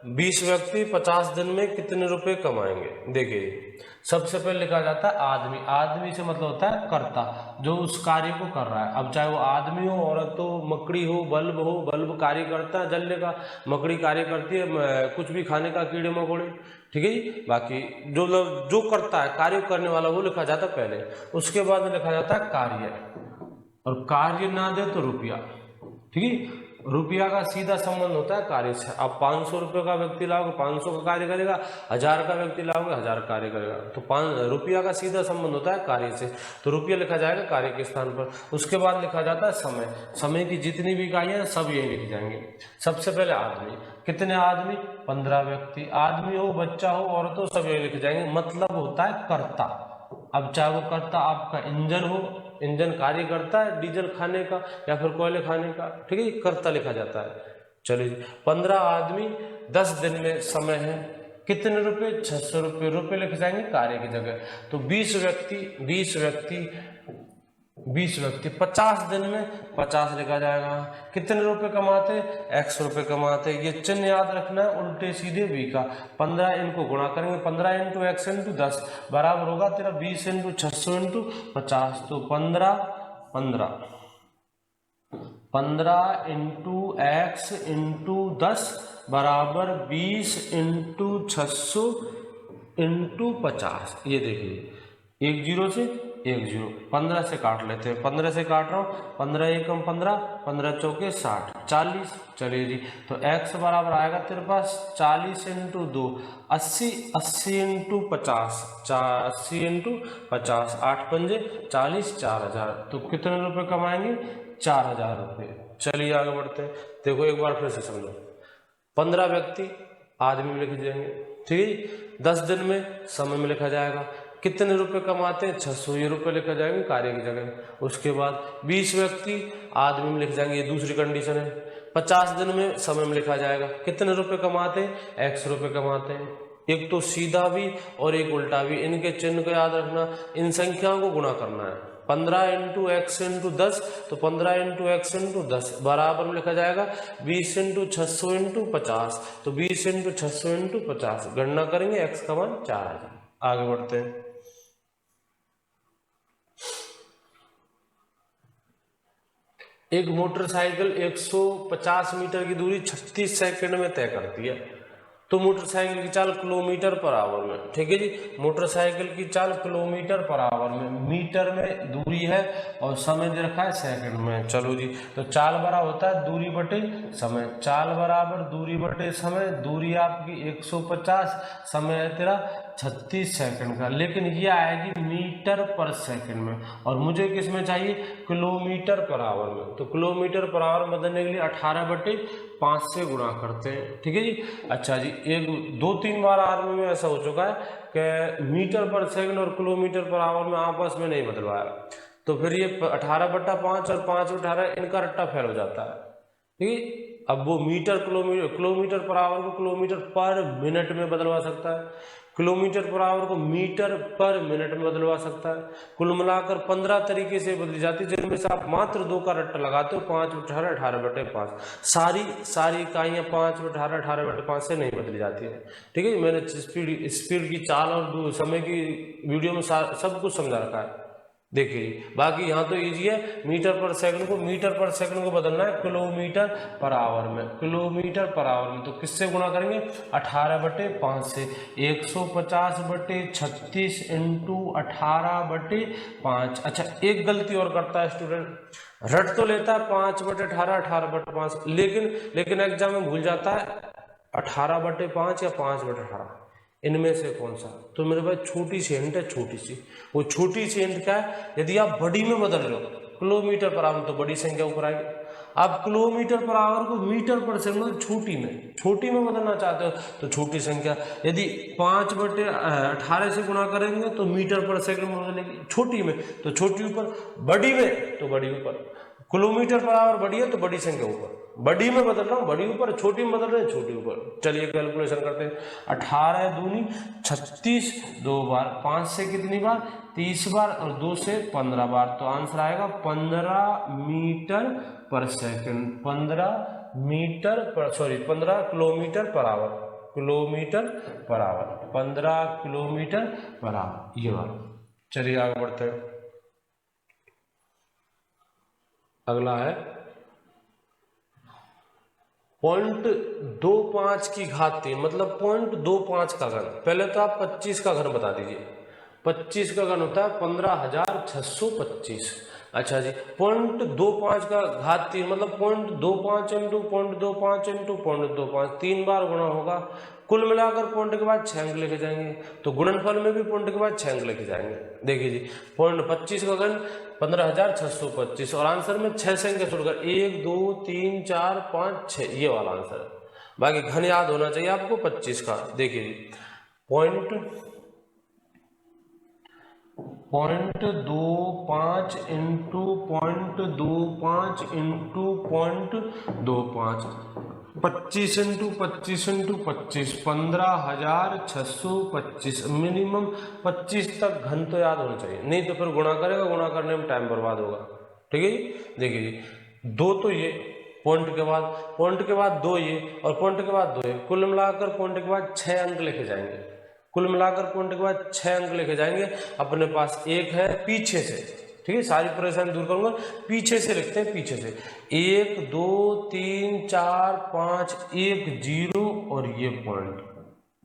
20 व्यक्ति 50 दिन में कितने रुपए कमाएंगे। देखिए सबसे पहले लिखा जाता है आदमी। आदमी से मतलब होता है कर्ता, जो उस कार्य को कर रहा है। अब चाहे वो आदमी हो, औरत हो, मकड़ी हो, बल्ब कार्य करता है जलने का, मकड़ी कार्य करती है कुछ भी खाने का, कीड़े मकोड़े। ठीक है, बाकी जो करता है, कार्य करने वाला, वो लिखा जाता है पहले। उसके बाद लिखा जाता है कार्य, और कार्य ना दे तो रुपया। ठीक है, रुपया का सीधा संबंध होता है कार्य से। आप 500 रुपये का व्यक्ति लाओगे 500 का कार्य करेगा, 1000 का व्यक्ति लाओगे 1000 कार्य करेगा। तो रुपया का सीधा संबंध होता है कार्य से, तो रुपया लिखा जाएगा कार्य के स्थान पर। उसके बाद लिखा जाता है समय। समय की जितनी भी इकाइयाँ सब यही लिखी जाएंगी। सबसे पहले आदमी, कितने आदमी? 15 व्यक्ति। आदमी हो, बच्चा हो, औरत हो, सब यही लिखे जाएंगे। मतलब होता है कर्ता। अब चाहे वो कर्ता आपका इंजन हो, इंजन कार्य करता है डीजल खाने का या फिर कोयले खाने का, ठीक है, कर्ता लिखा जाता है। चलिए 15 आदमी 10 दिन में समय है, कितने रुपए? 600 रुपये। रुपये लिखे जाएंगे कार्य की जगह। तो 20 व्यक्ति 50 दिन में 50 लिखा जाएगा। कितने रुपए कमाते? x रुपए कमाते। ये चिन्ह याद रखना है, उल्टे सीधे v का। 15 इनको गुणा करेंगे, 15 × x × 10 बराबर होगा तेरा 20 × 600 × 50। तो 15 15 इंटू एक्स इंटू 10 बराबर 20 इंटू 600 इंटू 50। ये देखिए 1 0 से 1 0, 15 से काट लेते हैं, 15 से काट रहा हूँ, 15 एकम 15, 15 चौके 60, 40। चलिए जी, तो x बराबर आएगा तेरे पास 40 इंटू 2 80, 80 इंटू 50, 80 इंटू 50, 8 पंजे 40, 4000। तो कितने रुपए कमाएंगे? 4000 रुपये। चलिए आगे बढ़ते हैं। देखो एक बार फिर से समझो, 15 व्यक्ति आदमी में लिखे जाएंगे, ठीक है। 10 दिन में समय में लिखा जाएगा। कितने रुपए कमाते हैं? 600, ये रुपए लिखा जाएंगे कार्य की जगह। उसके बाद 20 व्यक्ति आदमी में लिख जाएंगे, ये दूसरी कंडीशन है। 50 दिन में समय में लिखा जाएगा। कितने रुपए कमाते हैं? x रुपए कमाते हैं। एक तो सीधा भी और एक उल्टा भी, इनके चिन्ह को याद रखना, इन संख्याओं को गुणा करना है। 15 इंटू एक्स इंटू 10, तो 15 इंटू एक्स इंटू 10 बराबर में लिखा जाएगा 20 इंटू 600 इंटू 50, तो 20 इंटू 600 इंटू 50 गणना करेंगे, x का मान 4000। आगे बढ़ते हैं। एक मोटरसाइकिल 150 मीटर की दूरी 36 सेकंड में तय करती है, तो मोटरसाइकिल की चाल किलोमीटर पर आवर में, ठीक है जी। मोटरसाइकिल की चाल किलोमीटर पर आवर में, मीटर में दूरी है और समय दे रखा है सेकंड में। चलो जी, तो चाल बराबर होता है दूरी बटे समय, चाल बराबर दूरी बटे समय। दूरी आपकी 150, समय है तेरा 36 सेकंड का, लेकिन ये आएगी मीटर पर सेकंड में, और मुझे किस में चाहिए? किलोमीटर पर आवर में। तो किलोमीटर पर आवर बदलने के लिए 18/5 से गुणा करते हैं, ठीक है जी। अच्छा जी, एक 2-3 बार आर्मी में ऐसा हो चुका है कि मीटर पर सेकंड और किलोमीटर पर आवर में आपस में नहीं बदलवाया, तो फिर ये 18/5 और 5/18 इनका रट्टा फेल हो जाता है, ठीक है। अब वो किलोमीटर पर आवर को किलोमीटर पर मिनट में बदलवा सकता है, किलोमीटर पर आवर को मीटर पर मिनट में बदलवा सकता है। कुल मिलाकर 15 तरीके से बदली जाती है, जिनमें से आप मात्र 2 का रट्टा लगाते हो, 5/18, 18/5। सारी इकाइयाँ 5/18, 18/5 से नहीं बदली जाती है, ठीक है। मैंने स्पीड की चाल और समय की वीडियो में सब कुछ समझा रखा है, देखिए। बाकी यहाँ तो इजी है, मीटर पर सेकंड को बदलना है किलोमीटर पर आवर में, किलोमीटर पर आवर में। तो किससे गुणा करेंगे? 18/5 से। 150/36 इंटू 18/5। अच्छा, एक गलती और करता है स्टूडेंट, रट तो लेता है 5/18, 18/5, लेकिन एग्जाम में भूल जाता है 18/5 या 5/18, इनमें से कौन सा। तो मेरे भाई छोटी सी हिंट है, छोटी सी। वो छोटी सी हिंट क्या है? यदि आप बड़ी में बदल रहे हो किलोमीटर पर आवर, तो बड़ी संख्या ऊपर आएगी। आप किलोमीटर पर आवर को मीटर पर सेकंड छोटी में बदलना चाहते हो, तो छोटी संख्या। यदि 5/18 से गुणा करेंगे तो मीटर पर सेकंड में बदलेगी, छोटी में तो छोटी ऊपर, बड़ी में तो बड़ी ऊपर। किलोमीटर पर आवर बड़ी है तो बड़ी संख्या ऊपर, बड़ी में बदल रहा हूँ बड़ी ऊपर, छोटी में बदल रहे हैं छोटी ऊपर। चलिए कैलकुलेशन करते हैं। 18 दूनी 36, 2 बार, 5 से कितनी बार? 30 बार, और 2 से 15 बार। तो आंसर आएगा 15 मीटर पर second, 15 kilometre per hour, 15 kilometre per hour, ये बात। चलिए आगे बढ़ते हैं। अगला है 0.25 की घात 3, मतलब 0.25 का घन। पहले तो आप 25 का घन बता दीजिए। 25 का घन होता है 15,625। अच्छा जी, 0.25 का घात 3 मतलब 0.25 इंटू 0.25 इंटू 0.25, 3 बार गुणा होगा। कुल मिलाकर पॉइंट के बाद 6 अंक लिखे जाएंगे, तो गुणनफल में भी पॉइंट के बाद 6 अंक लिखे जाएंगे। देखिए जी, 0.25 का घन 15,625, और आंसर में 6 से अंक छोड़कर 1 2 3 4 5 6, ये वाला आंसर है। बाकी घन याद होना चाहिए आपको 25 का। देखिए जी, 0.25 into 0.25 into 0.25, 25 into 25 into 25, 15,625। Minimum 25 तक घन तो याद होना चाहिए, नहीं तो फिर गुणा करेगा, गुणा करने में टाइम बर्बाद होगा, ठीक है जी। देखिए जी, 2 तो ये पॉइंट के बाद 2 ये, और पॉइंट के बाद 2 ये, कुल मिलाकर पॉइंट के बाद 6 अंक लिखे जाएंगे। कुल मिलाकर पॉइंट के बाद 6 अंक लिखे जाएंगे। अपने पास 1 है पीछे से, ठीक है, सारी परेशानी दूर करूंगा। पीछे से लिखते हैं, पीछे से 1 2 3 4 5 1 0 और ये पॉइंट,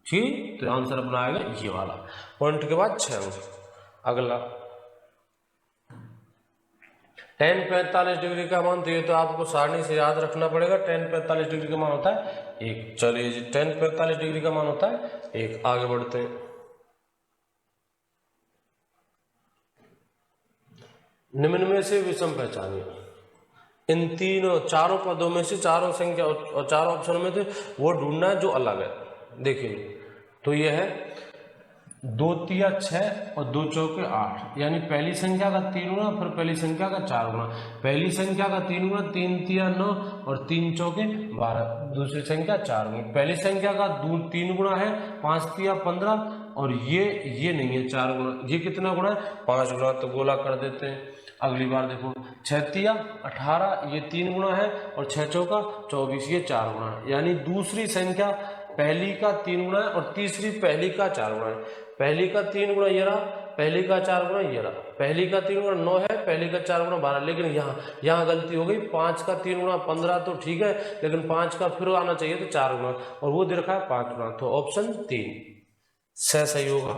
ठीक। तो आंसर अपना आएगा ये वाला पॉइंट के बाद 6 अंक। अगला tan 45 डिग्री का मान, तो ये तो आपको सारणी से याद रखना पड़ेगा। tan 45 डिग्री का मान होता है 1। चलिए जी, tan 45 डिग्री का मान होता है 1। आगे बढ़ते हैं। निम्न में से विषम पहचानिए। इन तीनों चारों पदों में से, चारों संख्या और चारों ऑप्शन में से वो ढूंढना है जो अलग है। देखिए, तो ये है 2 तिया 6 और 2 चौके 8, यानी पहली संख्या का 3 गुना, फिर पहली संख्या का 4 गुना। पहली संख्या का 3 गुना, 3 तिया 9 और 3 चौके 12। दूसरी संख्या 4 गुना। पहली संख्या का 3 गुना है, 5 तिया 15 और ये नहीं है 4 गुना। ये कितना गुना है? 5 गुना। तो गोला कर देते हैं। अगली बार देखो, 6 तिया 18, ये 3 गुना है और 6 चौका 24, ये 4 गुना है। यानी दूसरी संख्या पहली का 3 गुना है और तीसरी पहली का 4 गुना है। पहली का 3 गुना ये रहा, पहली का 4 गुना ये रहा। पहली का 3 गुना 9 है, पहली का 4 गुना 12। लेकिन यहाँ गलती हो गई। 5 का 3 गुना 15 तो ठीक है, लेकिन 5 का फिर आना चाहिए तो 4 गुना, और वो दे रखा है 5 गुना। तो ऑप्शन 3 सही होगा।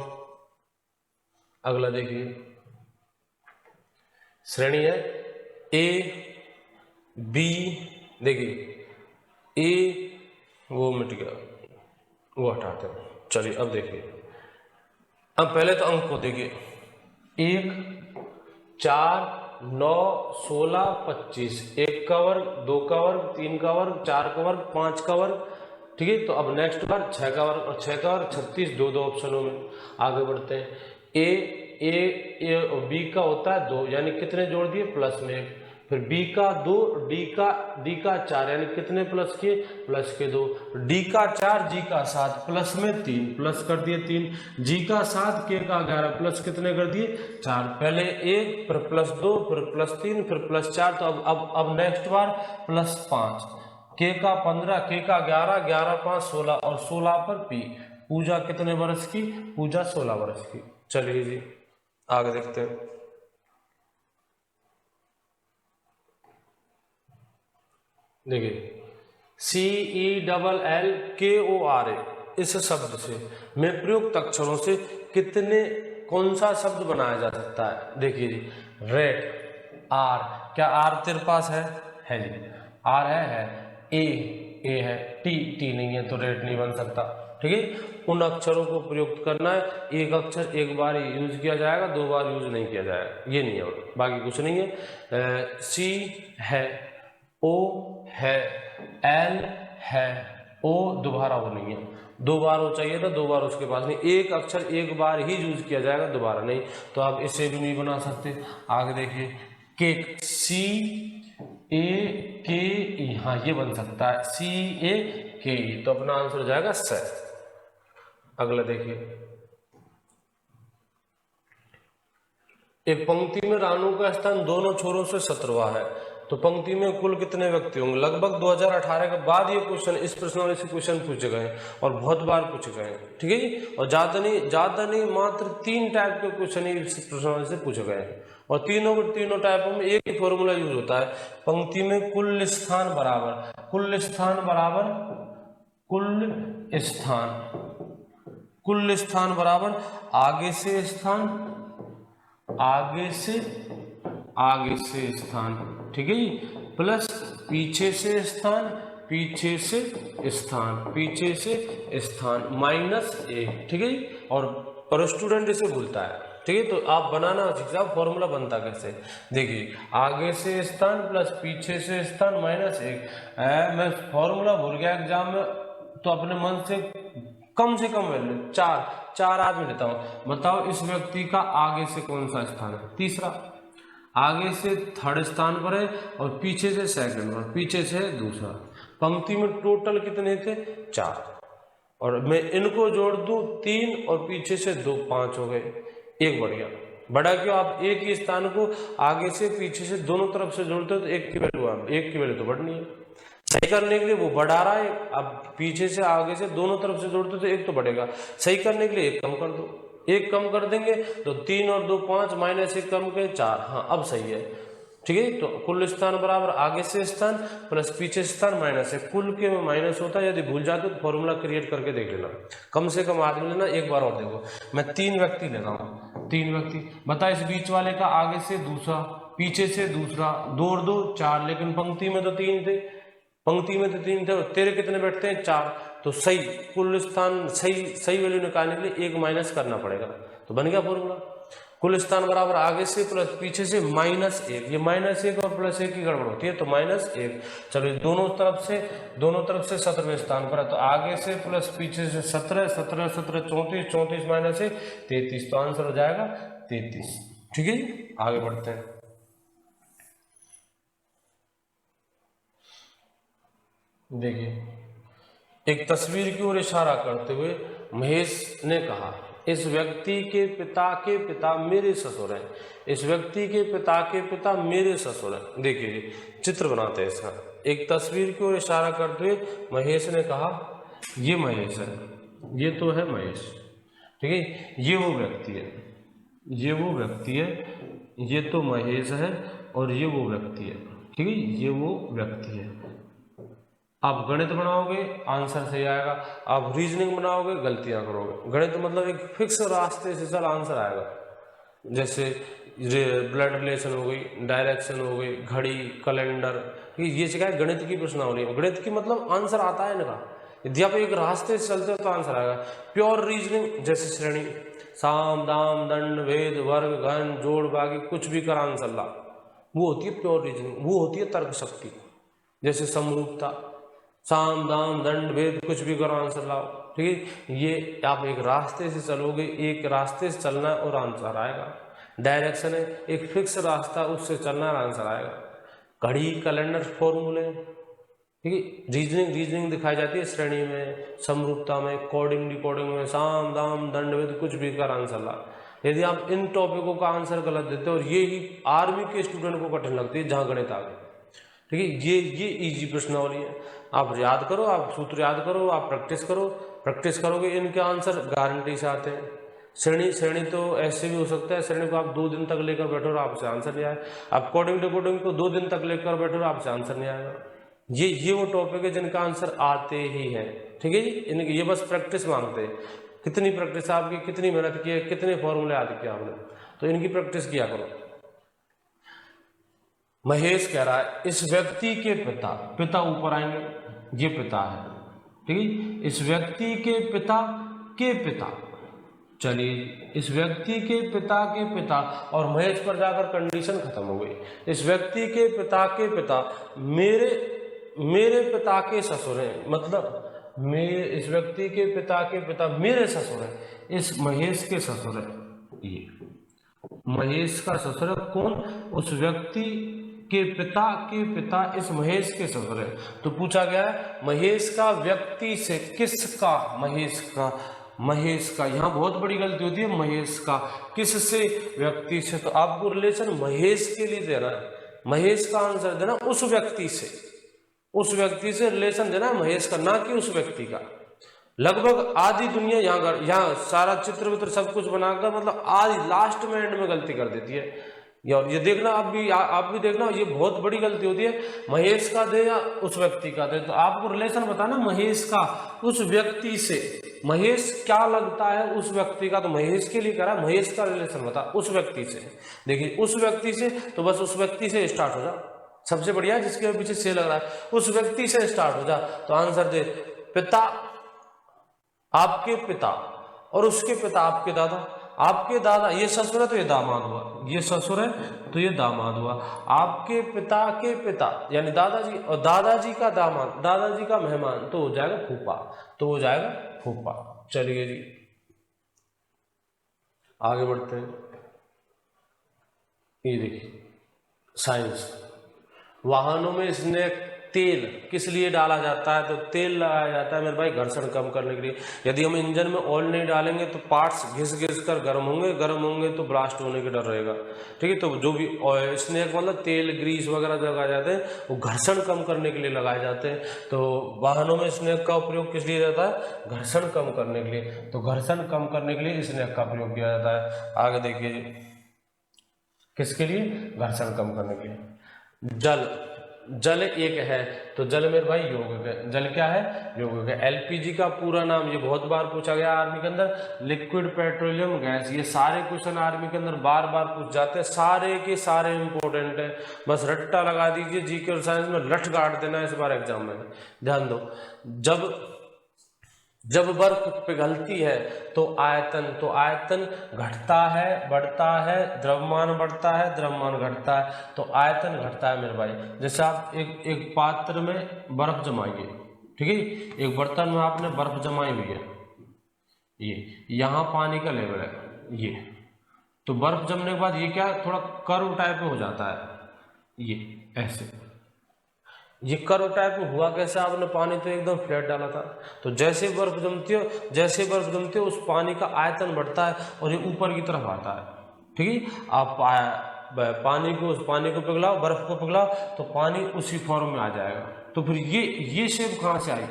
अगला देखिए, श्रेणी है ए बी। देखिए ए वो मिट गया, वो हटाते हैं। चलिए अब देखिए, अब पहले तो अंक को देखिए। 1 4 9 16 25, 1 का वर्ग, 2 का वर्ग, 3 का वर्ग, 4 का वर्ग, 5 का वर्ग, ठीक है। तो अब नेक्स्ट बार 6 का वर्ग और 6 का वर्ग 36, दो ऑप्शनों में। आगे बढ़ते हैं। ए और बी का होता है 2, यानी कितने जोड़ दिए? प्लस में 1। फिर बी का 2, डी का 4, यानी कितने प्लस किए? प्लस के 2। डी का 4, जी का 7, प्लस में 3, प्लस कर दिए 3। जी का 7, के का 11, प्लस कितने कर दिए? 4। पहले 1, फिर प्लस 2, फिर प्लस 3, फिर प्लस 4। तो अब नेक्स्ट बार प्लस 5। के का 15, के का 11, 11 5 16 और 16 पर पी। पूजा कितने वर्ष की? पूजा 16 वर्ष की। चलिए जी आगे देखते हैं। देखिए CELLKORA इस शब्द से में प्रयुक्त अक्षरों से कौन सा शब्द बनाया जा सकता है? देखिए जी, रेट आर। क्या आर तेरे पास है जी? आर है। ए है। टी नहीं है तो रेट नहीं बन सकता, ठीक है। उन अक्षरों को प्रयुक्त करना है। एक अक्षर एक बार यूज किया जाएगा, 2 बार यूज नहीं किया जाएगा, ये नहीं है, बाकी कुछ नहीं है। सी है, ओ है, एल है, ओ दोबारा वो नहीं है। 2 बार वो चाहिए था, 2 बार उसके पास नहीं। एक अक्षर एक बार ही यूज किया जाएगा, दोबारा नहीं। तो आप इसे भी नहीं बना सकते। आगे देखिए, केक, CAKE, हाँ ये बन सकता है, CAKE। तो अपना आंसर हो जाएगा स। अगला देखिए, एक पंक्ति में रानू का स्थान दोनों छोरों से 17वां है, तो पंक्ति में कुल कितने व्यक्ति होंगे? लगभग 2018 के बाद ये क्वेश्चन, इस प्रश्नावली से क्वेश्चन पूछे गए हैं और बहुत बार पूछे गए हैं, ठीक है जी। और ज्यादा नहीं मात्र 3 टाइप के क्वेश्चन इस प्रश्नावली से पूछे गए हैं, और तीनों टाइपों में एक ही फॉर्मूला यूज होता है। पंक्ति में कुल स्थान बराबर आगे से स्थान, ठीक है जी, प्लस पीछे से स्थान माइनस 1, ठीक है जी। और स्टूडेंट इसे भूलता है, ठीक है। तो आप बनाना सीखा, फॉर्मूला बनता कैसे? देखिए, आगे से स्थान प्लस पीछे से स्थान माइनस 1। मैं फॉर्मूला भूल गया एग्जाम में, तो अपने मन से कम वैल्यू 4 आदमी लेता हूं। बताओ इस व्यक्ति का आगे से कौन सा स्थान है? तीसरा। आगे से 3rd स्थान पर है और पीछे से 2nd पर, पीछे से दूसरा। पंक्ति में टोटल कितने थे? 4, और मैं इनको जोड़ दूं 3 और पीछे से 2, 5 हो गए। एक बढ़ गया। बड़ा क्यों? आप एक ही स्थान को आगे से पीछे से दोनों तरफ से जोड़ते हो तो एक की वैल्यू तो बढ़नी है। सही करने के लिए वो बढ़ा रहा है, अब पीछे से आगे से दोनों तरफ से जोड़ते तो एक तो बढ़ेगा। सही करने के लिए एक कम कर दो। एक कम कर देंगे तो 3 और 2 5, -1 कम के 4। हाँ अब सही है, ठीक है। तो कुल स्थान बराबर आगे से स्थान प्लस पीछे स्थान -1। कुल के में माइनस होता है, यदि भूल जाते तो फॉर्मूला क्रिएट करके देख लेना, कम से कम आदमी लेना। एक बार और देखो, मैं 3 व्यक्ति ले रहा हूँ, 3 व्यक्ति बता, इस बीच वाले का आगे से दूसरा, पीछे से दूसरा, 2 और 2 4, लेकिन पंक्ति में तो 3 थे, पंक्ति में तो 3 थे, तेरे कितने बैठते हैं 4। तो सही कुल स्थान सही वैल्यू निकालने के लिए 1 माइनस करना पड़ेगा। तो बन गया फॉर्मूला, कुल स्थान बराबर आगे से प्लस पीछे से -1। ये -1 और +1 की गड़बड़ होती है, तो -1। चलो दोनों तरफ से 17वें स्थान पर है, तो आगे से प्लस पीछे से 17, 17 17 34, 34 -1 33। तो आंसर हो जाएगा 33, ठीक है जी। आगे बढ़ते हैं। देखिए, एक तस्वीर की ओर इशारा करते हुए महेश ने कहा, इस व्यक्ति के पिता मेरे ससुर हैं। इस व्यक्ति के पिता मेरे ससुर हैं। देखिए चित्र बनाते हैं इसका। एक तस्वीर की ओर इशारा करते हुए महेश ने कहा, ये महेश है, ये तो है महेश, ठीक है। ये वो व्यक्ति है, ये वो व्यक्ति है, ये तो महेश है, और ये वो व्यक्ति है, ठीक है, ये वो व्यक्ति है। आप गणित बनाओगे आंसर सही आएगा, आप रीजनिंग बनाओगे गलतियां करोगे। गणित मतलब एक फिक्स रास्ते से चल आंसर आएगा, जैसे ब्लड रिलेशन हो गई, डायरेक्शन हो गई, घड़ी, कैलेंडर, ये क्या है, गणित की प्रश्नावली। गणित की मतलब आंसर आता है इनका, यदि आप एक रास्ते से चलते हो तो आंसर आएगा। प्योर रीजनिंग जैसे श्रेणी, साम दाम दंड भेद वर्ग घन जोड़ बागी कुछ भी कर आंसर ला, वो होती है प्योर रीजनिंग, वो होती है तर्क शक्ति। जैसे समरूपता, साम दाम दंड भेद कुछ भी करो आंसर लाओ, ठीक है। ये आप एक रास्ते से चलोगे, एक रास्ते से चलना है और आंसर आएगा। डायरेक्शन है, एक फिक्स रास्ता, उससे चलना है आंसर आएगा। घड़ी, कैलेंडर, फॉर्मूले, ठीक है। रीजनिंग दिखाई जाती है श्रेणी में, समरूपता में, कोडिंग डिकोडिंग में, साम दाम दंड भेद कुछ भी कर आंसर ला। यदि आप इन टॉपिकों का आंसर गलत देते हो, और ये ही आर्मी के स्टूडेंट को कठिन लगती है जहाँ गणित आ गई, ठीक है। ये इजी प्रश्नावली है, आप याद करो, आप सूत्र याद करो, आप प्रैक्टिस करोगे, इनके आंसर गारंटी से आते हैं। श्रेणी तो ऐसे भी हो सकता है, श्रेणी को आप 2 दिन तक लेकर बैठो और आपसे आंसर नहीं आए। आप कोडिंग डिकोडिंग को 2 दिन तक लेकर बैठो और आपसे आंसर नहीं आएगा। ये वो टॉपिक है जिनका आंसर आते ही है, ठीक है जी। इनके ये बस प्रैक्टिस मांगते हैं, कितनी प्रैक्टिस आपकी, कितनी मेहनत की है, कितने फॉर्मूले याद किए आपने, तो इनकी प्रैक्टिस किया करो। महेश कह रहा है, इस व्यक्ति के पिता ऊपर आएंगे, ये पिता है, ठीक है। इस व्यक्ति के पिता, चलिए इस व्यक्ति के पिता, और महेश पर जाकर कंडीशन खत्म हो गई। इस व्यक्ति के पिता मेरे पिता के ससुर हैं, मतलब इस व्यक्ति के पिता मेरे ससुर हैं, इस महेश के ससुर हैं। ये महेश का ससुर है कौन, उस व्यक्ति के पिता इस महेश के ससुर है। तो पूछा गया है महेश का व्यक्ति से, किसका, महेश का। यहाँ बहुत बड़ी गलती होती है, महेश का किससे, व्यक्ति से। तो आपको रिलेशन महेश के लिए देना है, महेश का आंसर देना उस व्यक्ति से रिलेशन देना है महेश का, ना कि उस व्यक्ति का। लगभग आधी दुनिया यहाँ सारा चित्र वित्र सब कुछ बनाकर, मतलब आधी लास्ट में एंड में गलती कर देती है। और ये देखना, आप भी देखना, ये बहुत बड़ी गलती होती है, महेश का दे या उस व्यक्ति का दे। तो आपको रिलेशन बताना महेश का उस व्यक्ति से, महेश क्या लगता है उस व्यक्ति का, तो महेश के लिए कह रहा है, महेश का रिलेशन बता उस व्यक्ति से। देखिए उस व्यक्ति से, तो बस उस व्यक्ति से स्टार्ट हो जा, सबसे बढ़िया, जिसके पीछे से लग रहा है उस व्यक्ति से स्टार्ट हो जा। तो आंसर दे, पिता, आपके पिता, और उसके पिता आपके दादा, आपके दादा, ये ससुर है तो ये दामाद हुआ, ये ससुर है तो ये दामाद हुआ। आपके पिता के पिता यानी दादाजी, और दादाजी का दामाद, दादाजी का मेहमान, तो हो जाएगा फूफा, चलिए जी आगे बढ़ते हैं। ये देखिए साइंस, वाहनों में स्नेक तेल किस लिए डाला जाता है? तो तेल लगाया जाता है मेरे भाई घर्षण कम करने के लिए। यदि हम इंजन में ऑयल नहीं डालेंगे तो पार्ट्स घिस कर गर्म होंगे तो ब्लास्ट होने का डर रहेगा। ठीक है, तो जो भी स्नेक मतलब तेल ग्रीस वगैरह जो लगाए जाते हैं वो घर्षण कम करने के लिए लगाए जाते हैं। तो वाहनों में स्नेक का उपयोग किस लिए जाता है? घर्षण कम करने के लिए। तो घर्षण कम करने के लिए स्नेक का प्रयोग किया जाता है। आगे देखिए, किसके लिए? घर्षण कम करने के लिए। जल एक है, तो जल मेरे भाई यौगिक है। जल क्या है? यौगिक है। एलपीजी का पूरा नाम, ये बहुत बार पूछा गया आर्मी के अंदर, लिक्विड पेट्रोलियम गैस। ये सारे क्वेश्चन आर्मी के अंदर बार बार पूछ जाते हैं, सारे के सारे इंपॉर्टेंट है। बस रट्टा लगा दीजिए, जीके और साइंस में लठ गाड़ देना इस बार एग्जाम में। ध्यान दो, जब बर्फ पिघलती है तो आयतन घटता है, बढ़ता है, द्रव्यमान बढ़ता है, द्रव्यमान घटता है। तो आयतन घटता है मेरे भाई। जैसे आप एक पात्र में बर्फ जमाइए, ठीक है, एक बर्तन में आपने बर्फ जमाई हुई है, ये यहाँ पानी का लेवल है, ये तो बर्फ जमने के बाद ये क्या थोड़ा कर्व टाइप में हो जाता है, ये ऐसे, ये कर्व टाइप में हुआ कैसे? आपने पानी तो एकदम फ्लैट डाला था। तो जैसे बर्फ जमती है उस पानी का आयतन बढ़ता है और ये ऊपर की तरफ आता है। ठीक है, आप पानी को पिघलाओ, बर्फ को पिघलाओ तो पानी उसी फॉर्म में आ जाएगा। तो फिर ये शेप कहाँ से आई?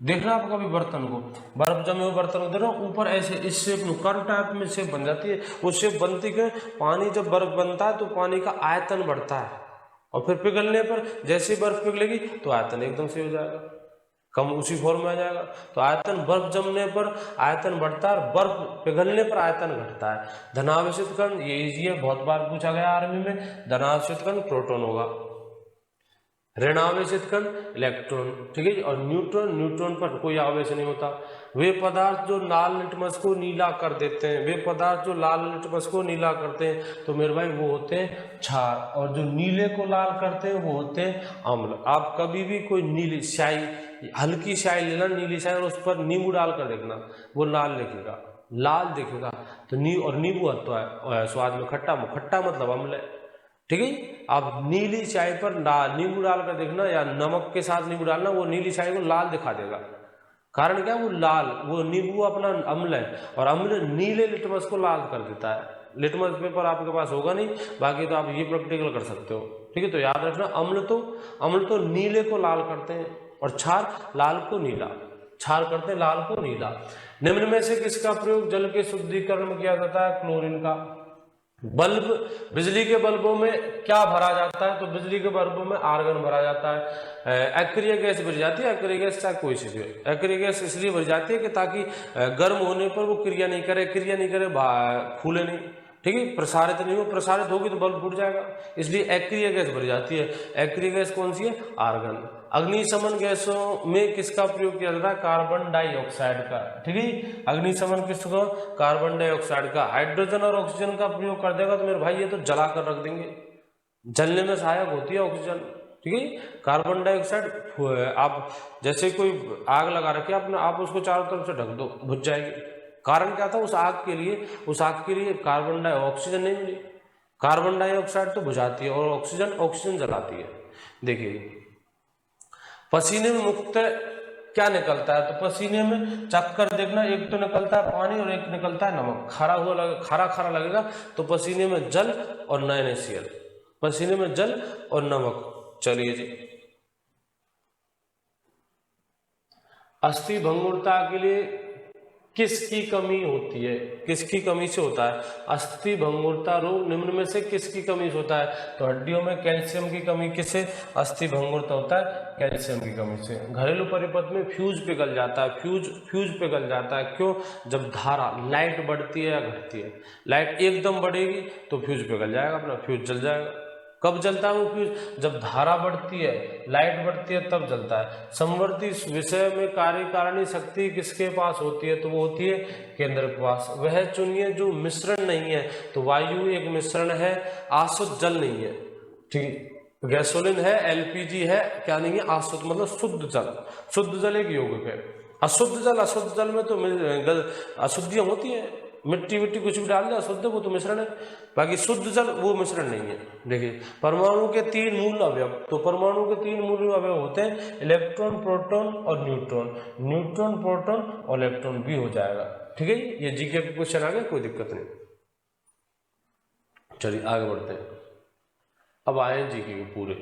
देखना आप कभी बर्तन को, बर्फ जमे हुए बर्तन को देखना, ऊपर ऐसे इस शेप में कर्व टाइप में शेप बन जाती है। वो शेप बनती है, पानी जब बर्फ बनता है तो पानी का आयतन बढ़ता है और फिर पिघलने पर जैसे बर्फ पिघलेगी तो आयतन एकदम से हो जाएगा, कम उसी फॉर्म में आ जाएगा। तो आयतन, बर्फ जमने पर आयतन बढ़ता है और बर्फ पिघलने पर आयतन घटता है। धनावेशित कण, ये इजी है, बहुत बार पूछा गया आर्मी में। धनावेशित कण प्रोटॉन होगा, ऋणावेशित कण इलेक्ट्रॉन। ठीक है, और न्यूट्रॉन पर कोई आवेश नहीं होता। वे पदार्थ जो लाल लिटमस को नीला कर देते हैं, तो मेरे भाई वो होते हैं क्षार, और जो नीले को लाल करते हैं वो होते हैं अम्ल। आप कभी भी कोई नीली स्याही, हल्की स्याही लेना, नीली स्याही, और उस पर नींबू डाल कर देखना, वो लाल दिखेगा। तो नींबू तो है स्वाद में खट्टा मतलब अम्ल है। ठीक है, आप नीली चाय पर नींबू डालकर देखना या नमक के साथ नींबू डालना, वो नीली चाय को लाल दिखा देगा। कारण क्या? वो नींबू अपना अम्ल है और अम्ल नीले लिटमस को लाल कर देता है। लिटमस पेपर आपके पास होगा नहीं, बाकी तो आप ये प्रैक्टिकल कर सकते हो। ठीक है, तो याद रखना, अम्ल तो नीले को लाल करते हैं और क्षार लाल को नीला। निम्न में से किसका प्रयोग जल के शुद्धिकरण में किया जाता है? क्लोरीन का। बिजली के बल्बों में क्या भरा जाता है? तो बिजली के बल्बों में आर्गन भरा जाता है। एक्रिया गैस भरी जाती है, एक्रिया गैस चाहे कोई सी भी हो। एक्रिया गैस इसलिए भरी जाती है कि ताकि गर्म होने पर वो क्रिया नहीं करे, फूले नहीं। ठीक है, प्रसारित नहीं हो, प्रसारित होगी तो बल्ब फूट जाएगा, इसलिए एक्रिया गैस भरी जाती है। एक्रिया गैस कौन सी है? आर्गन। अग्निशमन गैसों में किसका प्रयोग किया जाता है? कार्बन डाइऑक्साइड का। ठीक है, अग्निशमन किसको? कार्बन डाइऑक्साइड का। हाइड्रोजन और ऑक्सीजन का प्रयोग कर देगा तो मेरे भाई ये तो जला कर रख देंगे, जलने में सहायक होती है ऑक्सीजन। ठीक है, कार्बन डाइऑक्साइड, आप जैसे कोई आग लगा रखी है आपने, आप उसको चारों तरफ से ढक दो, बुझ जाएगी। कारण क्या था? उस आग के लिए कार्बन ऑक्सीजन नहीं मिली। कार्बन डाइऑक्साइड तो बुझाती है और ऑक्सीजन जलाती है। देखिए, पसीने में मुक्त क्या निकलता है? तो पसीने में चक्कर देखना, एक तो निकलता है पानी और एक निकलता है नमक। खारा लगेगा तो पसीने में जल और NaCl, पसीने में जल और नमक। चलिए जी, अस्थि भंगुरता के लिए किसकी कमी होती है? किसकी कमी से होता है अस्थि भंगुरता रोग? निम्न में से किसकी कमी से होता है? तो हड्डियों में कैल्शियम की कमी किससे अस्थि भंगुरता होता है? कैल्शियम की कमी से। घरेलू परिपथ में फ्यूज पिघल जाता है, फ्यूज पिघल जाता है। क्यों? जब धारा, लाइट बढ़ती है या घटती है। लाइट एकदम बढ़ेगी तो फ्यूज पिघल जाएगा, अपना फ्यूज जल जाएगा। कब जलता है वो फ्यूज? जब धारा बढ़ती है, लाइट बढ़ती है, तब जलता है। समवर्ती विषय में कार्यकारिणी शक्ति किसके पास होती है? तो वो होती है केंद्र के पास। वह चुनिए जो मिश्रण नहीं है, तो वायु एक मिश्रण है, आसुत जल नहीं है। ठीक, गैसोलीन है, LPG है, क्या नहीं है? आसुत मतलब शुद्ध जल। शुद्ध जल एक यौगिक है। अशुद्ध जल में तो अशुद्धियां होती है, मिट्टी विट्टी कुछ भी डाल दिया शुद्ध, वो तो मिश्रण है। बाकी शुद्ध जल वो मिश्रण नहीं है। देखिए परमाणु के 3 मूल अवयव, तो परमाणु के 3 मूल अवयव होते हैं इलेक्ट्रॉन, प्रोटॉन और न्यूट्रॉन। न्यूट्रॉन, प्रोटॉन और इलेक्ट्रॉन भी हो जाएगा। ठीक है, ये जीके का क्वेश्चन आ गया, कोई दिक्कत नहीं। चलिए आगे बढ़ते हैं। अब आए जीके के पूरे।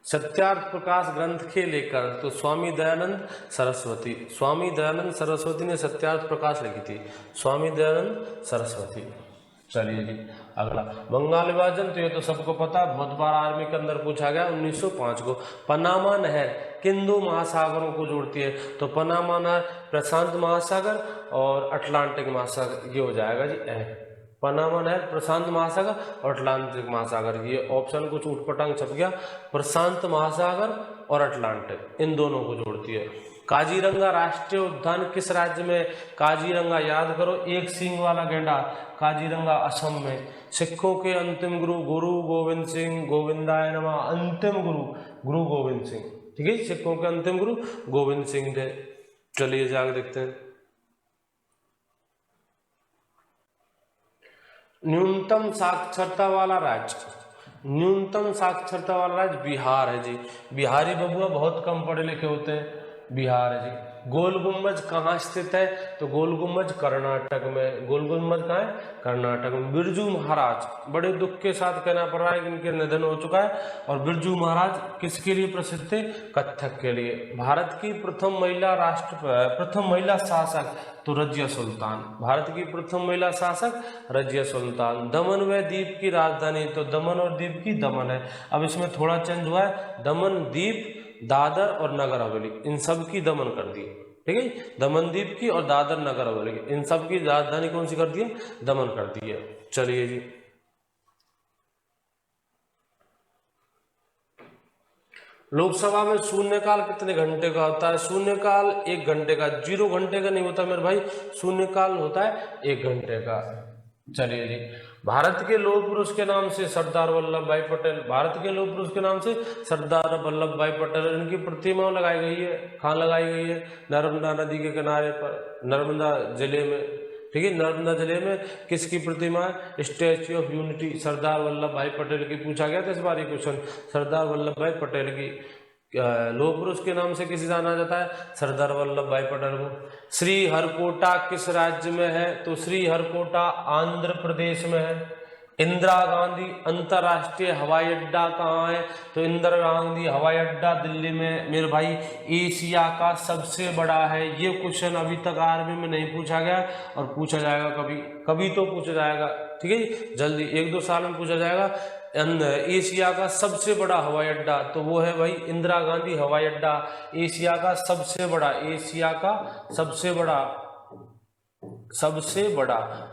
सत्यार्थ प्रकाश ग्रंथ के लेकर, तो स्वामी दयानंद सरस्वती, स्वामी दयानंद सरस्वती ने सत्यार्थ प्रकाश लिखी थी, स्वामी दयानंद सरस्वती। चलिए जी अगला, बंगाल विभाजन, तो ये तो सबको पता, बहुत बार आर्मी के अंदर पूछा गया 1905 को। पनामा नहर किन 2 महासागरों को जोड़ती है, तो पनामा नहर प्रशांत महासागर और अटलांटिक महासागर, ये हो जाएगा जी पनामा नहर प्रशांत महासागर और अटलांटिक महासागर। ये ऑप्शन कुछ उठपटांग छप गया, प्रशांत महासागर और अटलांटिक, इन दोनों को जोड़ती है। काजीरंगा राष्ट्रीय उद्यान किस राज्य में? काजीरंगा याद करो, एक सींग वाला गैंडा, काजीरंगा असम में। सिखों के अंतिम गुरु, गुरु गोविंद सिंह, गोविंदाय नमः। अंतिम गुरु, गुरु गोविंद सिंह। ठीक है, सिखों के अंतिम गुरु गोविंद सिंह थे। चलिए जाके देखते हैं। न्यूनतम साक्षरता वाला राज्य, न्यूनतम साक्षरता वाला राज्य बिहार है जी। बिहारी बबुआ बहुत कम पढ़े लिखे होते हैं, बिहार है जी। गोल गुम्बज कहाँ स्थित है, तो गोल गुम्बज कर्नाटक में। गोल गुम्बज कहाँ है? कर्नाटक में। बिरजू महाराज, बड़े दुख के साथ कहना पड़ रहा है कि इनके निधन हो चुका है। और बिरजू महाराज किसके लिए प्रसिद्ध थे? कथक के लिए। भारत की प्रथम महिला शासक, तो रजिया सुल्तान। भारत की प्रथम महिला शासक रजिया सुल्तान। दमन व दीप की राजधानी, तो दमन और दीप की दमन है। अब इसमें थोड़ा चेंज हुआ है, दमन, दीप, दादर और नगर हवेली, इन सब की दमन कर दी। ठीक है, दमन द्वीप की और दादर नगर हवेली, इन सब की राजधानी कौन सी कर दी है? दमन कर दी है। चलिए जी लोकसभा में शून्यकाल कितने घंटे का होता है? शून्यकाल 1 घंटे का। 0 घंटे का नहीं होता मेरे भाई, शून्यकाल होता है 1 घंटे का। चलिए जी, भारत के लौह पुरुष के नाम से सरदार वल्लभ भाई पटेल, भारत के लौह पुरुष के नाम से सरदार वल्लभ भाई पटेल, इनकी प्रतिमा लगाई गई है। कहाँ लगाई गई है? नर्मदा नदी के किनारे पर, नर्मदा जिले में। ठीक है, नर्मदा जिले में किसकी प्रतिमा है? Statue of unity, Sardar Vallabh भाई पटेल की। पूछा गया था इस बार ये क्वेश्चन, सरदार वल्लभ भाई पटेल की। लौह पुरुष के नाम से किसे जाना जाता है? सरदार वल्लभ भाई पटेल को। श्रीहरिकोटा किस राज्य में है? तो श्रीहरिकोटा आंध्र प्रदेश में है। इंदिरा गांधी अंतर्राष्ट्रीय हवाई अड्डा कहाँ है? तो इंदिरा गांधी हवाई अड्डा दिल्ली में। मेरे भाई एशिया का सबसे बड़ा है। ये क्वेश्चन अभी तक आर्मी में नहीं पूछा गया और पूछा जाएगा कभी कभी, तो पूछा जाएगा। ठीक है, जल्दी 1-2 साल में पूछा जाएगा। एशिया का सबसे बड़ा हवाई अड्डा, तो वो है भाई इंदिरा गांधी हवाई अड्डा। एशिया का सबसे बड़ा, एशिया का सबसे बड़ा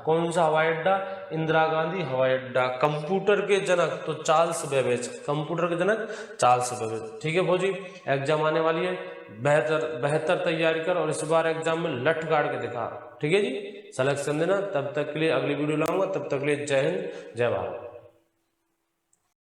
कौन सा हवाई अड्डा? इंदिरा गांधी हवाई अड्डा। कंप्यूटर के जनक, तो चार्ल्स बेबेज, कंप्यूटर के जनक चार्ल्स बेबेज। ठीक है फौजी, एग्जाम आने वाली है, बेहतर तैयारी कर और इस बार एग्जाम में लठ गाड़ के दिखा। ठीक है जी, सिलेक्शन देना। तब तक के लिए अगली वीडियो लाऊंगा, तब तक के लिए जय हिंद, जय भारत।